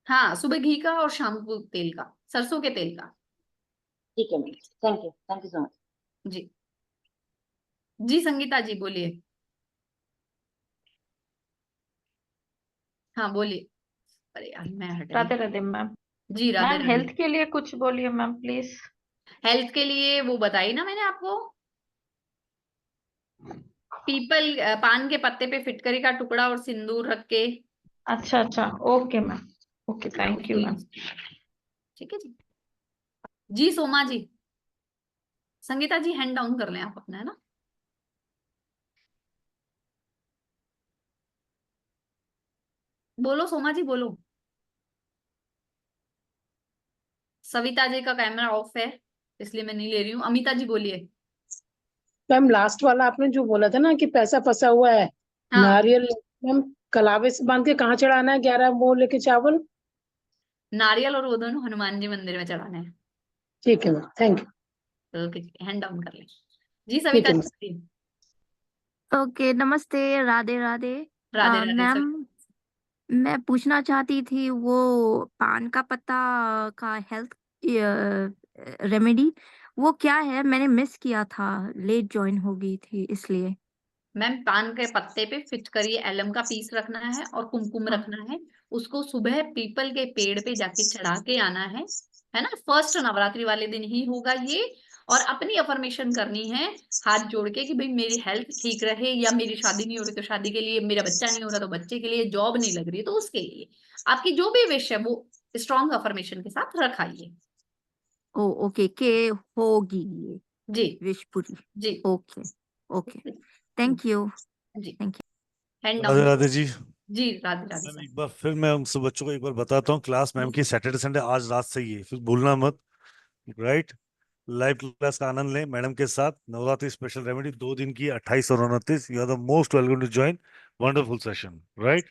हाँ, सुबह घी का और शाम को तेल का, सरसों के तेल का। ठीक है ma'am, thank you so much. जी, जी संगीता जी बोलिए। हाँ बोलिए। अरे यार मैं हट राधे गई। राधे मैम। जी राधे मैम राधे। हेल्थ के लिए कुछ बोलिए मैम प्लीज। हेल्थ के लिए वो बताई ना मैंने आपको, पीपल पान के पत्ते पे फिटकरी का टुकड़ा और सिंदूर रख के। अच्छा अच्छा, okay ma'am, okay thank you उसको मैम। यूज, ठीक है जी। जी सोमा जी, संगीता जी हैंड डाउन कर लें आप अपना, है ना। बोलो सोमा जी बोलो। सविता जी का कैमरा ऑफ है, इसलिए मैं नहीं ले रही हूँ। अमिता जी बोलिए। मैम लास्ट वाला आपने जो बोला था ना कि पैसा फंसा हुआ है, हाँ, नारियल मैम कलावे से बांध के कहाँ चढ़ाना है 11 मोह लेके चावल? नारियल और वो दोनों हनुमान जी मंदिर में चढ़ाने हैं। ठीक है ma'am, thank you. Okay, hand down कर ले। जी ठीक सविता है मैम। जी। ओके, नमस्ते, राधे राधे। Radhe Radhe ma'am, sir. मैं पूछना चाहती थी वो पान का पत्ता का हेल्थ रेमेडी वो क्या है? मैंने मिस किया था, लेट ज्वाइन हो गई थी इसलिए। मैम पान के पत्ते पे फिटकरी एलम का पीस रखना है और कुमकुम हाँ। रखना है। उसको सुबह पीपल के पेड़ पे जाके चढ़ा के आना है ना। फर्स्ट नवरात्रि वाले दिन ही होगा ये। और अपनी अफर्मेशन करनी है हाथ जोड़ के कि भाई मेरी हेल्थ ठीक रहे, या मेरी शादी नहीं हो रही तो शादी के लिए, मेरा बच्चा नहीं हो रहा तो बच्चे के लिए, जॉब नहीं लग रही तो उसके लिए। आपकी जो भी विश है वो स्ट्रॉन्ग अफर्मेशन के साथ रखाइए। ओ ओके, के होगी ये जी विश पूरी। जी ओके ओके, थैंक यू। जी। Thank you. Hand Radhe down. Radhe ji. जी राधे राधे मैम सर। एक बार फिर मैं उन सब बच्चों को एक बार बताता हूँ, क्लास मैम की सैटरडे संडे आज रात से ही है, फिर भूलना मत। राइट। लाइव क्लास का आनंद लें मैडम के साथ। नवरात्रि स्पेशल रेमेडी 2 दिन की 28 और 29। You are the most welcome to join. Wonderful session. Right.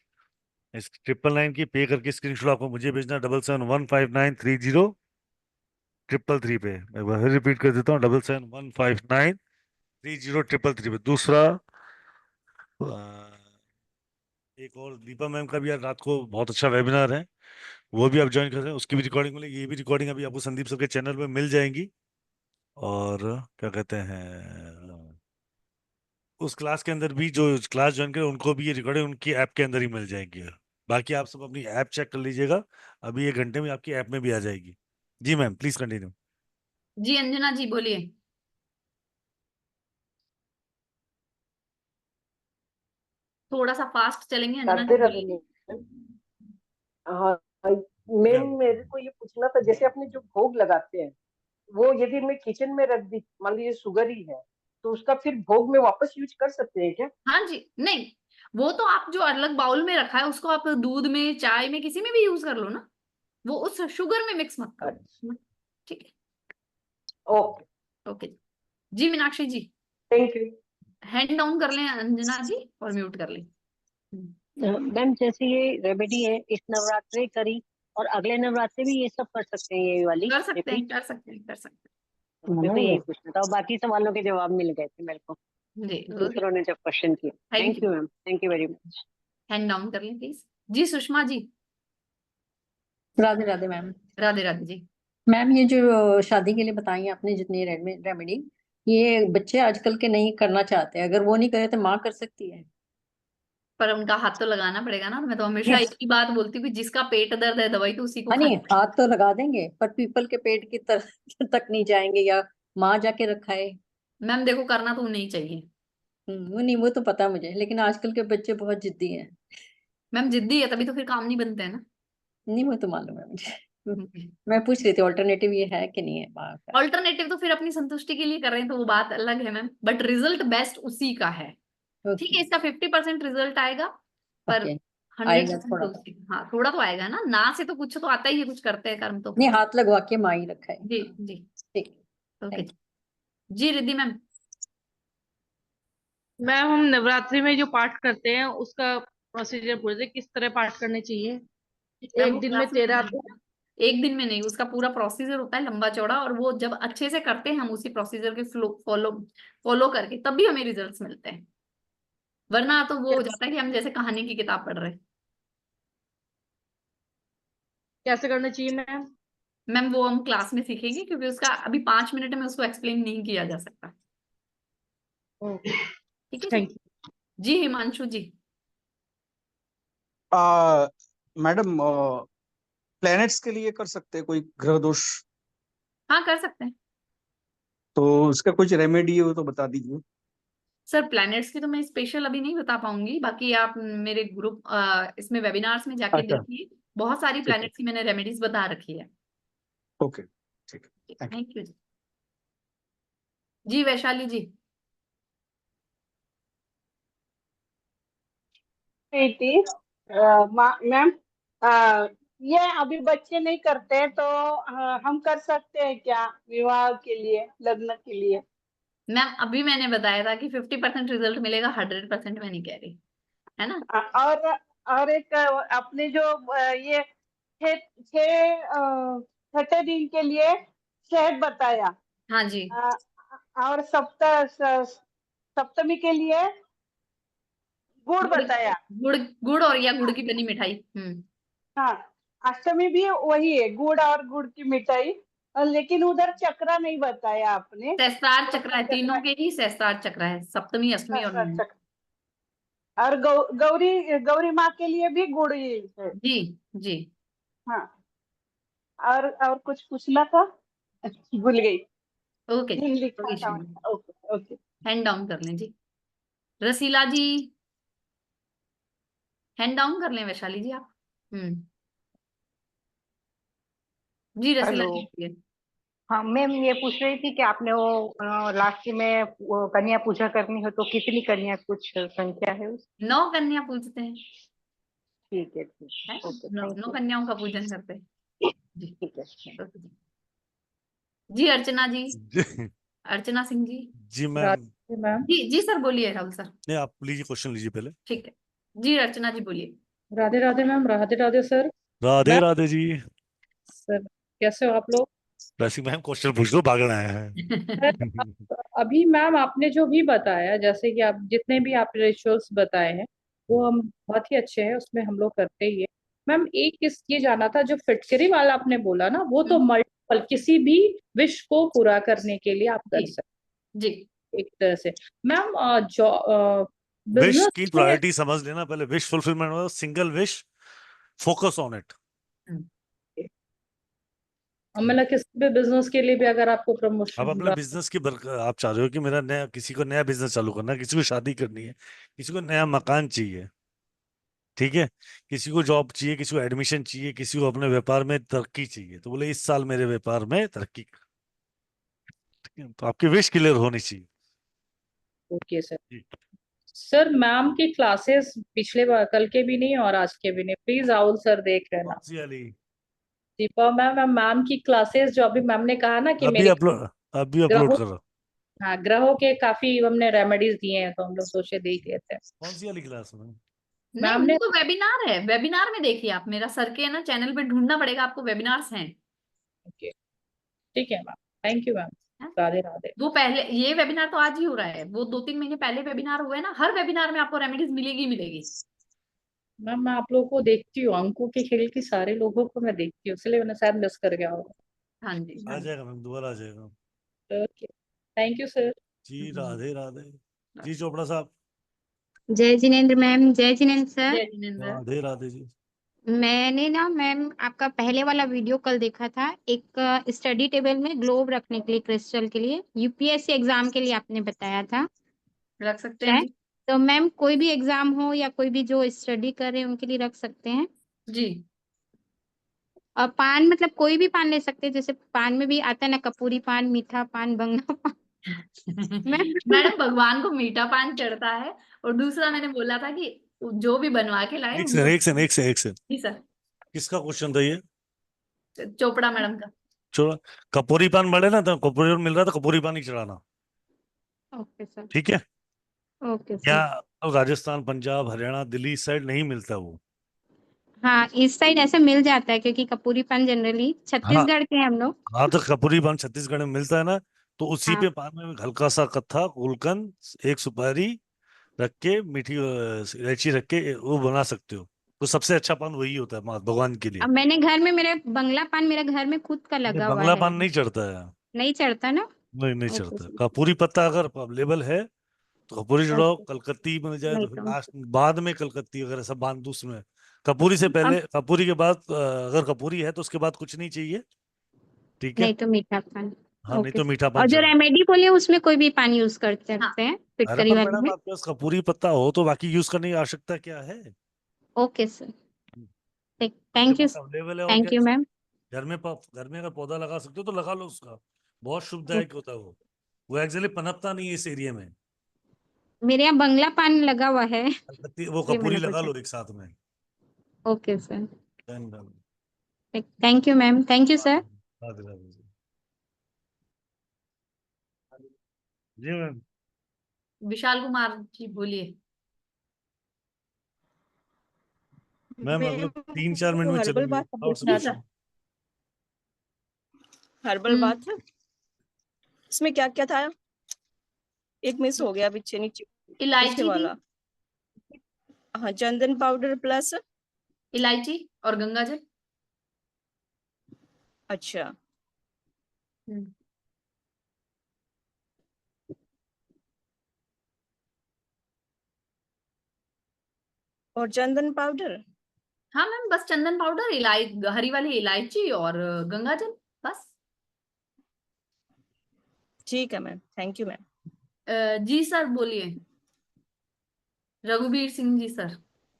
इस 999 की पे करके स्क्रीनशॉट आपको मुझे भेजना 7715930333 पे। मैं एक बार फिर रिपीट कर देता हूँ 7715930333 पे। दूसरा एक और दीपा मैम का भी यार रात को बहुत अच्छा वेबिनार है, वो भी आप ज्वाइन कर रहे हैं। उसकी भी रिकॉर्डिंग मिलेगी, ये भी रिकॉर्डिंग अभी आपको संदीप सर के चैनल पे मिल जाएंगी। और क्या कहते हैं, उस क्लास के अंदर भी जो क्लास ज्वाइन करे उनको भी ये रिकॉर्डिंग उनकी ऐप के अंदर ही मिल जाएगी। बाकी आप सब अपनी ऐप चेक कर लीजिएगा, अभी 1 घंटे में आपकी ऐप में भी आ जाएगी। जी मैम प्लीज कंटिन्यू। जी अंजना जी बोलिए। थोड़ा सा फास्ट चलेंगे अंजना जी राधे राधे बोलिए। मैम। हाँ मैम, मेरे को ये पूछना था, जैसे अपने जो भोग लगाते हैं वो यदि मैं किचन में रख दी, मान लीजिए शुगर ही है, तो उसका फिर भोग में वापस यूज कर सकते हैं क्या? हाँ जी, नहीं वो तो आप जो अलग बाउल में रखा है उसको आप दूध में, चाय में, किसी में भी यूज कर लो ना। वो उस शुगर में मिक्स मत करो। ठीक है। ओके, ओके जी। Meenakshi ji thank you. Hand down कर लें अंजना जी और म्यूट कर लें। मैम जैसे ये रेमेडी है, इस नवरात्रि करी और अगले नवरात्रि भी ये सब कर सकते हैं, ये वाली कर सकते हैं रिपीट? कर सकते हैं कर सकते मेरे को यही पूछना था, और बाकी सवालों के जवाब मिल गए थे मेरे को हैं जी। ओके, दूसरों ने जब क्वेश्चन किया। Thank thank you. You ma'am, thank you very much. Hand down कर लें प्लीज। जी सुषमा जी। राधे राधे मैम। राधे राधे जी। मैम ये जो शादी के लिए बताई आपने जितनी रेमेडी, ये बच्चे आजकल के नहीं करना चाहते, अगर वो नहीं करे तो माँ कर सकती है? पर उनका हाथ तो लगाना पड़ेगा ना। मैं तो हमेशा एक ही बात बोलती हूँ कि जिसका पेट दर्द है दवाई तो उसी को हाँ नहीं, खानी। हाथ तो लगा देंगे पर पीपल के पेड़ की तरफ तक नहीं जाएंगे, या माँ जाके रखाए। मैम देखो करना तो नहीं चाहिए। वो नहीं, वो तो पता मुझे, लेकिन आजकल के बच्चे बहुत जिद्दी हैं। मैम जिद्दी है तभी तो फिर काम नहीं बनते हैं ना। नहीं, वो तो मालूम है मुझे। मैं पूछ रही थी ऑल्टरनेटिव ये है कि नहीं है माँ का। ऑल्टरनेटिव तो फिर अपनी संतुष्टि के लिए कर रहे हैं तो वो बात अलग है मैम, बट रिजल्ट बेस्ट उसी का है। ठीक है, इसका 50% रिजल्ट आएगा पर ओके, 100% आएगा थोड़ा। तो उसी हाँ थोड़ा तो आएगा ना से तो कुछ तो आता ही है, कुछ करते हैं कर्म तो। नहीं, हाथ लगवा के माँ ही रखा है। जी जी। ठीक। ओके जी। रिद्धि मैम। मैम हम नवरात्रि में जो पाठ करते हैं उसका प्रोसीजर पूछ रहे, किस तरह पाठ करने चाहिए? मैम एक वो दिन में क्लासेस 13 एक दिन में नहीं, उसका पूरा प्रोसीजर होता है लंबा चौड़ा, और वो जब अच्छे से करते हैं हम उसी प्रोसीजर के फॉलो फॉलो करके तब भी हमें रिजल्ट्स मिलते हैं। वरना तो वो हो जाता है कि हम जैसे कहानी की किताब पढ़ रहे हैं। कैसे करना चाहिए मैम? मैम वो हम क्लास में सीखेंगे क्योंकि उसका अभी 5 मिनट में उसको एक्सप्लेन नहीं किया जा सकता। ठीक है थैंक जी। जी हिमांशु जी। मैडम प्लैनेट्स के लिए कर सकते हैं कोई ग्रह दोष? हाँ कर सकते हैं तो उसका कुछ रेमेडी हो तो बता दीजिए। सर। प्लैनेट्स की तो मैं स्पेशल अभी नहीं बता पाऊंगी, बाकी आप मेरे ग्रुप इसमें वेबिनार्स में जाके अच्छा देखिए, बहुत सारी ठीक है, प्लैनेट्स की मैंने रेमेडीज बता रखी है। ओके ठीक है, थैंक यू। थैंक यू जी। जी वैशाली जी। मैम ये अभी बच्चे नहीं करते तो हम कर सकते हैं क्या विवाह के लिए, लग्न के लिए? मैम अभी मैंने बताया था कि 50% रिजल्ट मिलेगा, 100% मैं नहीं कह रही, है ना। और एक अपने जो ये छह छह छठे दिन के लिए शहद बताया। हाँ जी। और सप्तमी के लिए गुड़ बताया। गुड़ गुड़ और या गुड़ की बनी मिठाई। हाँ, अष्टमी भी वही है, गुड़ और गुड़ की मिठाई। लेकिन उधर चक्रा नहीं बताया आपने। सहस्त्रार चक्र है, तीनों के ही सहस्त्रार चक्र है, सप्तमी अष्टमी और नवमी। और गौरी गौरी माँ के लिए भी गुड़ ही है। जी जी। हाँ, और कुछ पूछना था, भूल गई। ओके लिखा था। Okay okay. हैंड डाउन कर लें जी। रसीला जी हैंड डाउन कर लें, वैशाली जी आप। जी रसीला हेलो। जी बोलिए। हाँ मैम, ये पूछ रही थी कि आपने वो लास्ट में वो कन्या पूजा करनी हो तो कितनी कन्या, कुछ संख्या है उस? 9 कन्या पूजते हैं। ठीक है ओके, थैंक 9 यू। कन्याओं का पूजन करते हैं जी। ठीक है। ओके जी। अर्चना जी, अर्चना सिंह जी। जी मैम। मैम। जी जी सर बोलिए, राहुल सर। नहीं, आप लीजिए, क्वेश्चन लीजिए पहले। ठीक है जी, अर्चना जी बोलिए। Radhe Radhe ma'am, Radhe Radhe sir. Radhe ma'am Radhe ji. Sir, कैसे हो आप लोग? वैसे मैम क्वेश्चन पूछ लो, भागना है। सर, अभी मैम आपने जो भी बताया, जैसे कि आप जितने भी आप रिचुअल्स बताए हैं वो हम बहुत ही अच्छे हैं, उसमें हम लोग करते ही है। मैम एक इस ये जाना था, जो फिटकरी वाला आपने बोला ना, वो तो मल्टीपल किसी भी विश को पूरा करने के लिए आप कर सकते जी एक तरह से। मैम जो विश बिजनेस की में प्रायोरिटी समझ लेना पहले। विश फुलफिलमेंट हो, single wish, focus on it. मतलब किसी भी बिजनेस के लिए भी अगर आपको अब प्रमोशन अपने बिजनेस की आप चाह रहे हो कि मेरा नया, किसी को नया बिजनेस चालू करना है, किसी को शादी करनी है, किसी को नया मकान चाहिए, ठीक है, किसी को जॉब चाहिए, किसी को एडमिशन चाहिए, किसी को अपने व्यापार में तरक्की चाहिए, तो बोले इस साल मेरे व्यापार में तरक्की कर। ठीक है, तो आपकी विश क्लियर होनी चाहिए। Okay sir. सर मैम की क्लासेस पिछले बार कल के भी नहीं और आज के भी नहीं, प्लीज राहुल सर देख लेना। कौन सी वाली? दीपा मैम, मैम की क्लासेस जो अभी मैम ने कहा ना कि अभी मेरे अपलोड ग्रहों, करो। हाँ ग्रहों के काफी हमने रेमेडीज दिए हैं, तो हम लोग सोचे देख लेते हैं। कौन सी वाली क्लास में? नहीं, मैम वो ने तो वेबिनार है, वेबिनार में देखिए आप, मेरा सर के ना चैनल पे ढूंढना पड़ेगा आपको, वेबिनार्स हैं। ओके ठीक है ma'am, thank you ma'am, Radhe Radhe. वो पहले, ये वेबिनार तो आज ही हो रहा है, वो 2-3 महीने पहले वेबिनार हुए ना, हर वेबिनार में आपको रेमेडीज मिलेगी मिलेगी। मैम मैं आप लोगों को देखती हूँ, अंकों के खेल की सारे लोगों को मैं देखती हूँ, इसलिए मैंने शायद मिस कर गया होगा। हाँ जी आ जाएगा मैम, दोबारा आ जाएगा। Okay, thank you sir. जी राधे राधे। जी चोपड़ा साहब। जय जिनेन्द्र मैम, जय जिनेन्द्र सर। जय जिनेन्द्र। राधे राधे जी। मैंने ना मैम आपका पहले वाला वीडियो कल देखा था, एक स्टडी टेबल में ग्लोब रखने के लिए, क्रिस्टल के लिए, यूपीएससी एग्जाम के लिए आपने बताया था। रख सकते हैं जी। तो मैम कोई भी एग्जाम हो या कोई भी जो स्टडी कर रहे हैं उनके लिए रख सकते हैं जी। और पान मतलब कोई भी पान ले सकते हैं, जैसे पान में भी आता है ना, कपूरी पान, मीठा पान, बंगा पान। मैडम भगवान को मीठा पान चढ़ता है, और दूसरा मैंने बोला था कि जो भी बनवा के लाए एक उनको। सेकंड। जी सर। किसका क्वेश्चन था ये? चोपड़ा मैडम का। चलो, कपूरी पान बढ़े ना, तो कपूरी पान मिल रहा था, कपूरी पान ही चढ़ाना। Okay sir. ठीक है। ओके क्या सर। राजस्थान, पंजाब, हरियाणा, दिल्ली साइड नहीं मिलता वो? हाँ इस साइड ऐसे मिल जाता है, क्योंकि कपूरी पान जनरली हाँ छत्तीसगढ़ के हैं हम लोग। हाँ, तो कपूरी पान छत्तीसगढ़ में मिलता है ना, तो उसी हाँ पे पान में हल्का सा कत्था, गुलकंद, एक सुपारी रख के, मीठी इलायची रख के वो बना सकते हो। तो सबसे अच्छा पान वही होता है भगवान के लिए। अब मैंने घर में, मेरे बंगला पान मेरे घर में खुद का ये लगा हुआ बंगला है। पान नहीं चढ़ता है। नहीं चढ़ता ना? नहीं ओके चढ़ता। सर। कपूरी पत्ता अगर अवेलेबल है तो कपूरी चढ़ाओ, ओके, कलकत्ती मिल जाए नहीं तो फिर तो लास्ट बाद में कलकत्ती वगैरह सब बांध दो उसमें। कपूरी से अब पहले, कपूरी के बाद अगर कपूरी है तो उसके बाद कुछ नहीं चाहिए। ठीक है। नहीं तो मीठा पान। हाँ, नहीं ओके तो सर। मीठा और पान जो चढ़ाओ। रेमेडी बोले उसमें कोई भी पान यूज कर सकते हैं, अरे फिटकरी पर वाले मैडम, में। आपके पास कपूरी पत्ता हो तो बाकी यूज करने की आवश्यकता क्या है? ओके सर, आपके थैंक यू। पास अवेलेबल है, और क्या थैंक यू मैम। घर में अगर पौधा लगा सकते हो तो लगा लो उसका। बहुत शुभदायक होता है वो एक्चुअली पनपता नहीं है इस एरिया में। मेरे यहाँ बंगला पान लगा हुआ है, वो इसलिए कपूरी मैंने लगा पूछा। लो एक साथ में। Okay sir. Then done। Thank you ma'am, thank you sir. Radhe Radhe ji. जी मैम। विशाल कुमार जी बोलिए। मैम अगले 3-4 मिनट में हर्बल चलेंगे, बाथ और से जी पूछो। सर। हर्बल बाथ इसमें क्या क्या था? एक मिस हो गया पीछे नीचे पीछे इलायची थी, वाला। हाँ, चंदन पाउडर प्लस इलायची और गंगाजल। अच्छा, और चंदन पाउडर। हाँ मैम, बस चंदन पाउडर, हरी वाली इलायची और गंगाजल, बस। ठीक है मैम, थैंक यू मैम। जी सर बोलिए। रघुवीर सिंह जी सर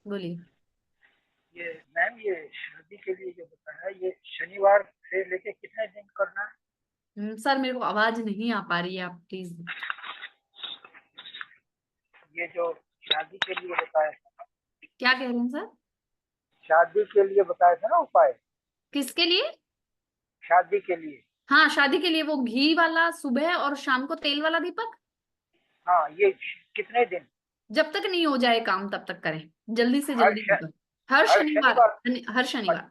बोलिए। ये मैम, ये शादी के लिए जो बताया, ये शनिवार से लेके कितने दिन करना है? सर मेरे को आवाज नहीं आ पा रही है, आप प्लीज। ये जो शादी के लिए बताया था, क्या कह रहे हैं सर? शादी के लिए बताया था ना उपाय? किसके लिए? शादी के लिए। हाँ शादी के लिए, वो घी वाला सुबह और शाम को तेल वाला दीपक। हाँ, ये कितने दिन? जब तक नहीं हो जाए काम तब तक करें, जल्दी से हर जल्दी होगा। हर शनिवार, हर शनिवार।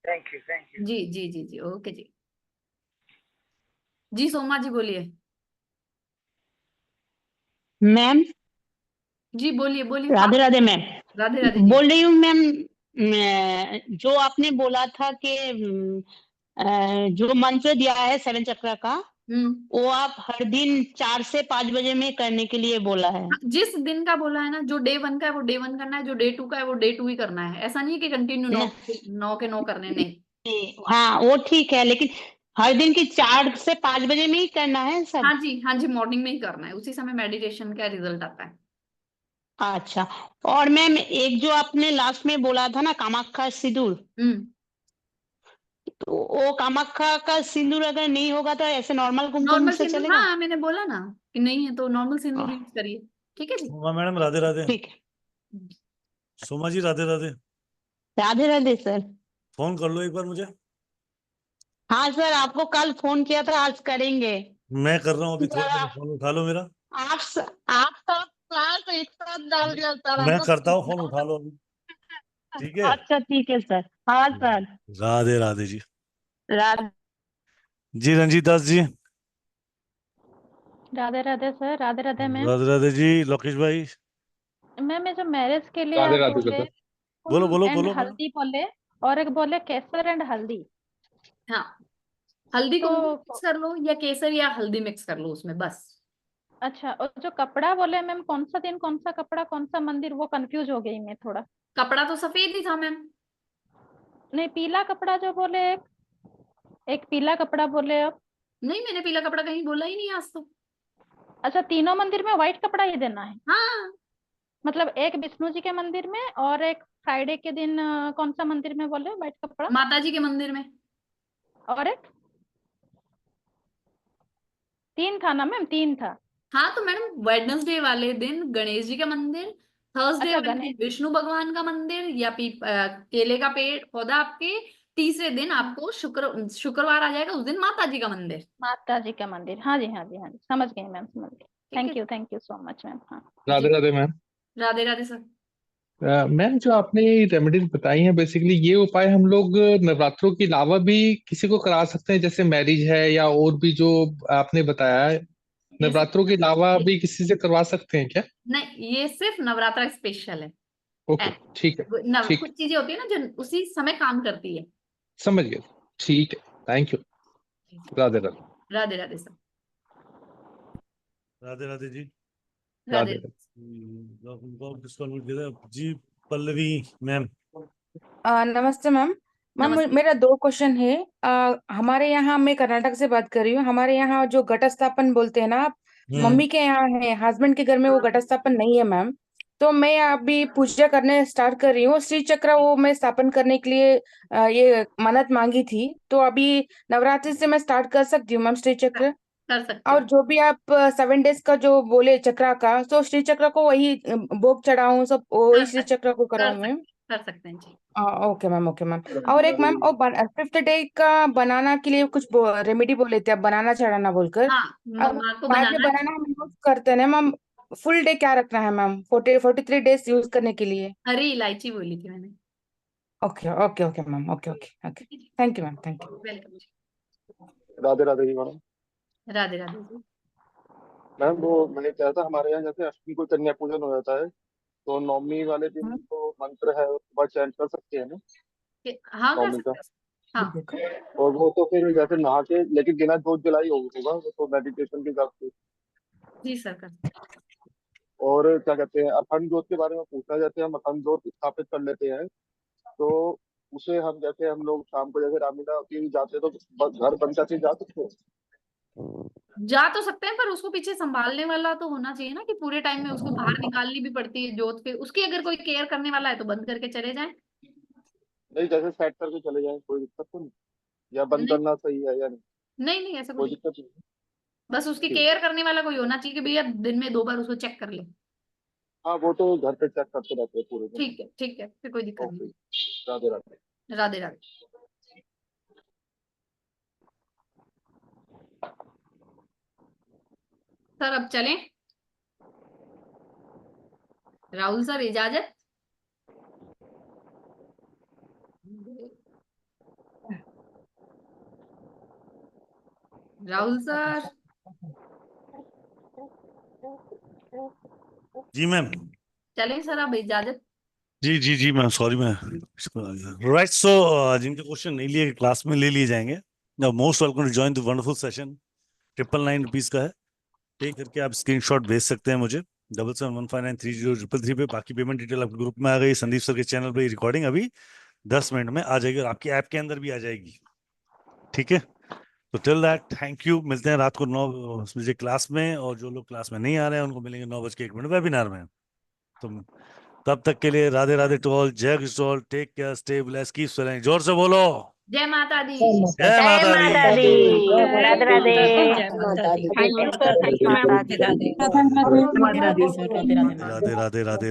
Thank you. जी जी जी जी, ओके जी। जी सोमा जी बोलिए। मैम जी बोलिए बोलिए। राधे राधे मैम। राधे राधे जी। बोल रही हूँ मैम, जो आपने बोला था कि जो मंत्र दिया है 7 चक्र का, वो आप हर दिन 4 से 5 बजे में करने के लिए बोला है। जिस दिन का बोला है ना, जो डे 1 का है वो डे 1 करना है, जो डे 2 का है वो डे 2 ही करना है। ऐसा नहीं है कि कंटिन्यू 9 के 9 करने, नहीं। हाँ वो ठीक है, लेकिन हर दिन की 4 से 5 बजे में ही करना है सब। हाँ जी मॉर्निंग में ही करना है, उसी समय मेडिटेशन का रिजल्ट आता है। अच्छा, और मैम एक जो आपने लास्ट में बोला था ना कामाख्या सिंदूर, तो वो कामाख्या का सिंदूर अगर नहीं होगा तो ऐसे नॉर्मल कुमकुम नॉर्मल से सिंदूर, चलेगा? हाँ मैंने बोला ना कि नहीं है तो नॉर्मल सिंदूर यूज करिए। ठीक है जी। मैडम राधे राधे। ठीक है। सोमा जी राधे राधे। राधे राधे सर। फोन कर लो एक बार मुझे। हाँ सर, आपको कल फोन किया था, आज करेंगे। मैं कर रहा हूँ अभी, थोड़ी देर में फोन उठा लो मेरा। आप सब क्लास एक साथ डाल दिया सर। मैं करता हूँ, फोन उठा लो अभी। ठीक है। अच्छा ठीक है सर। हाँ सर। राधे राधे जी। राधे। जी रंजीत दास जी। राधे राधे सर। राधे राधे मैम। राधे राधे जी। लोकेश भाई। मैम ये जो मैरिज के लिए राधे आप राधे बोले, बेटा। बोलो बोलो एंड बोलो बोलो। हल्दी बोले, और एक बोले केसर एंड हल्दी। हाँ, हल्दी तो कुमकुम मिक्स कर लो या केसर या हल्दी मिक्स कर लो उसमें, बस। अच्छा, और जो कपड़ा बोले मैम, कौन सा दिन कौन सा कपड़ा कौन सा मंदिर, वो कंफ्यूज हो गई मैं थोड़ा। कपड़ा तो सफेद ही था मैम। नहीं, पीला कपड़ा जो बोले, एक पीला कपड़ा बोले आप। नहीं, मैंने पीला कपड़ा कहीं बोला ही नहीं आज तो। अच्छा, तीनों मंदिर में व्हाइट कपड़ा ही देना है? हाँ। मतलब एक विष्णु जी के मंदिर में, और एक फ्राइडे के दिन कौन सा मंदिर में बोले व्हाइट कपड़ा? माता जी के मंदिर में। और एक 3 था ना मैम, 3 था। हाँ तो मैडम, वेडनेसडे वाले दिन गणेश जी का मंदिर, थर्सडे अच्छा, वाले दिन विष्णु भगवान का मंदिर या केले का पेड़ पौधा आपके, तीसरे दिन आपको शुक्रवार आ जाएगा, उस दिन माता जी का मंदिर। माता जी का मंदिर, हाँ जी हाँ जी हाँ जी, समझ गई मैम, समझ गई। Thank you so much ma'am. हाँ Radhe Radhe ma'am. Radhe Radhe sir. Ma'am जो आपने रेमेडीज बताई हैं, बेसिकली ये उपाय हम लोग नवरात्रों के अलावा भी किसी को करा सकते हैं, जैसे मैरिज है या और भी जो आपने बताया है, नवरात्रों के अलावा भी किसी से करवा सकते हैं क्या? नहीं, ये सिर्फ नवरात्रा स्पेशल है। ओके ठीक है। ठीक, कुछ चीजें होती है ना जो उसी समय काम करती है। समझ गया। ठीक है, thank you. Radhe Radhe. Radhe Radhe sir. Radhe Radhe ji. Radhe. किसको अनम्यूट किया था? जी पल्लवी मैम। नमस्ते मैम। मैम मेरा 2 क्वेश्चन है। हमारे यहाँ, मैं कर्नाटक से बात कर रही हूँ। हमारे यहाँ जो घट स्थापन बोलते हैं ना आप, मम्मी के यहाँ है, हस्बैंड के घर में वो घट स्थापन नहीं है मैम। तो मैं अभी पूजा करने स्टार्ट कर रही हूँ। श्री चक्र वो मैं स्थापन करने के लिए ये मन्नत मांगी थी। तो अभी नवरात्रि से मैं स्टार्ट कर सकती हूँ मैम श्री चक्र? कर सकते और जो भी आप 7 डेज का जो बोले चक्र का, तो श्री चक्र को वही भोग चढ़ाऊं, सब वही श्री चक्र को कराऊं मैम? कर सकते हैं जी। Okay ma'am, okay ma'am. और एक मैम, और 5th डे का बनाना के लिए कुछ रेमेडी बोले थे आप, बनाना चढ़ाना बोलकर। हाँ, अब माँ को बाद में बनाना बनाना हम यूज करते हैं ना मैम, फुल डे क्या रखना है मैम 43 डेज यूज करने के लिए? हरी इलायची बोली थी मैंने। Okay okay okay ma'am, okay okay okay, thank you ma'am, thank you. Welcome. Radhe Radhe जी मैडम। राधे राधे जी। मैम वो मैंने कहा था हमारे यहाँ जैसे अष्टमी को कन्या पूजन हो जाता है, तो नवमी वाले दिन तो मंत्र है वह चैंट कर सकते हैं ना हाँ, कर नवमी का? सकते हैं। हाँ, और वो तो फिर जैसे नहा के लेकिन बिना जोत जलाई होगा वो तो मेडिटेशन के हिसाब से। जी सर, कर सकते हैं। और क्या कहते हैं अखंड जोत के बारे में पूछना, जैसे हम अखंड जोत स्थापित कर लेते हैं तो उसे हम जैसे हम लोग शाम को जैसे रामलीला की जाते हैं तो घर बंद करके जा सकते हैं? जा तो सकते हैं, पर उसको पीछे संभालने वाला तो होना चाहिए ना, कि पूरे टाइम में उसको बाहर निकालनी भी पड़ती है जोत पे, उसकी अगर कोई केयर करने वाला है तो बंद करके चले जाएं। नहीं जैसे सेट करके चले जाए कोई दिक्कत तो नहीं, या बंद नहीं करना सही है या नहीं? नहीं, ऐसा कोई कोई दिक्कत नहीं। बस उसकी ठीक। केयर करने वाला कोई होना चाहिए कि भैया दिन में 2 बार उसको चेक कर ले। हाँ वो तो घर पे चेक करते रहते हैं पूरे दिन। ठीक है, फिर कोई दिक्कत ओके, नहीं। राधे राधे। राधे राधे। सर अब चलें? राहुल सर, इजाजत? राहुल सर। जी मैम। चलें सर, अब इजाजत? जी मैम, सॉरी मैं राइट। सो जिनके क्वेश्चन नहीं लिए क्लास में ले लिए जाएंगे। Most welcome to join the wonderful session. 999 rupees का है, पे करके आप स्क्रीनशॉट भेज सकते हैं मुझे 7715930333 पे। बाकी पेमेंट डिटेल आपके ग्रुप में आ गई, संदीप सर के चैनल पे रिकॉर्डिंग अभी 10 मिनट में आ जाएगी और आपकी ऐप के अंदर भी आ जाएगी। ठीक है, तो टिल दैट थैंक यू। मिलते हैं रात को 9 बजे क्लास में, और जो लोग क्लास में नहीं आ रहे हैं उनको मिलेंगे 9:01 वेबिनार में। तो तब तक के लिए राधे राधे टू ऑल, जय Krishna all, take care, stay blessed, keep smiling. जोर से बोलो जय माता दी। जय माता दी। राधे राधे। जय माता दी। Thank you sir, thank you ma'am. Radhe Radhe. Radhe Radhe Radhe Radhe.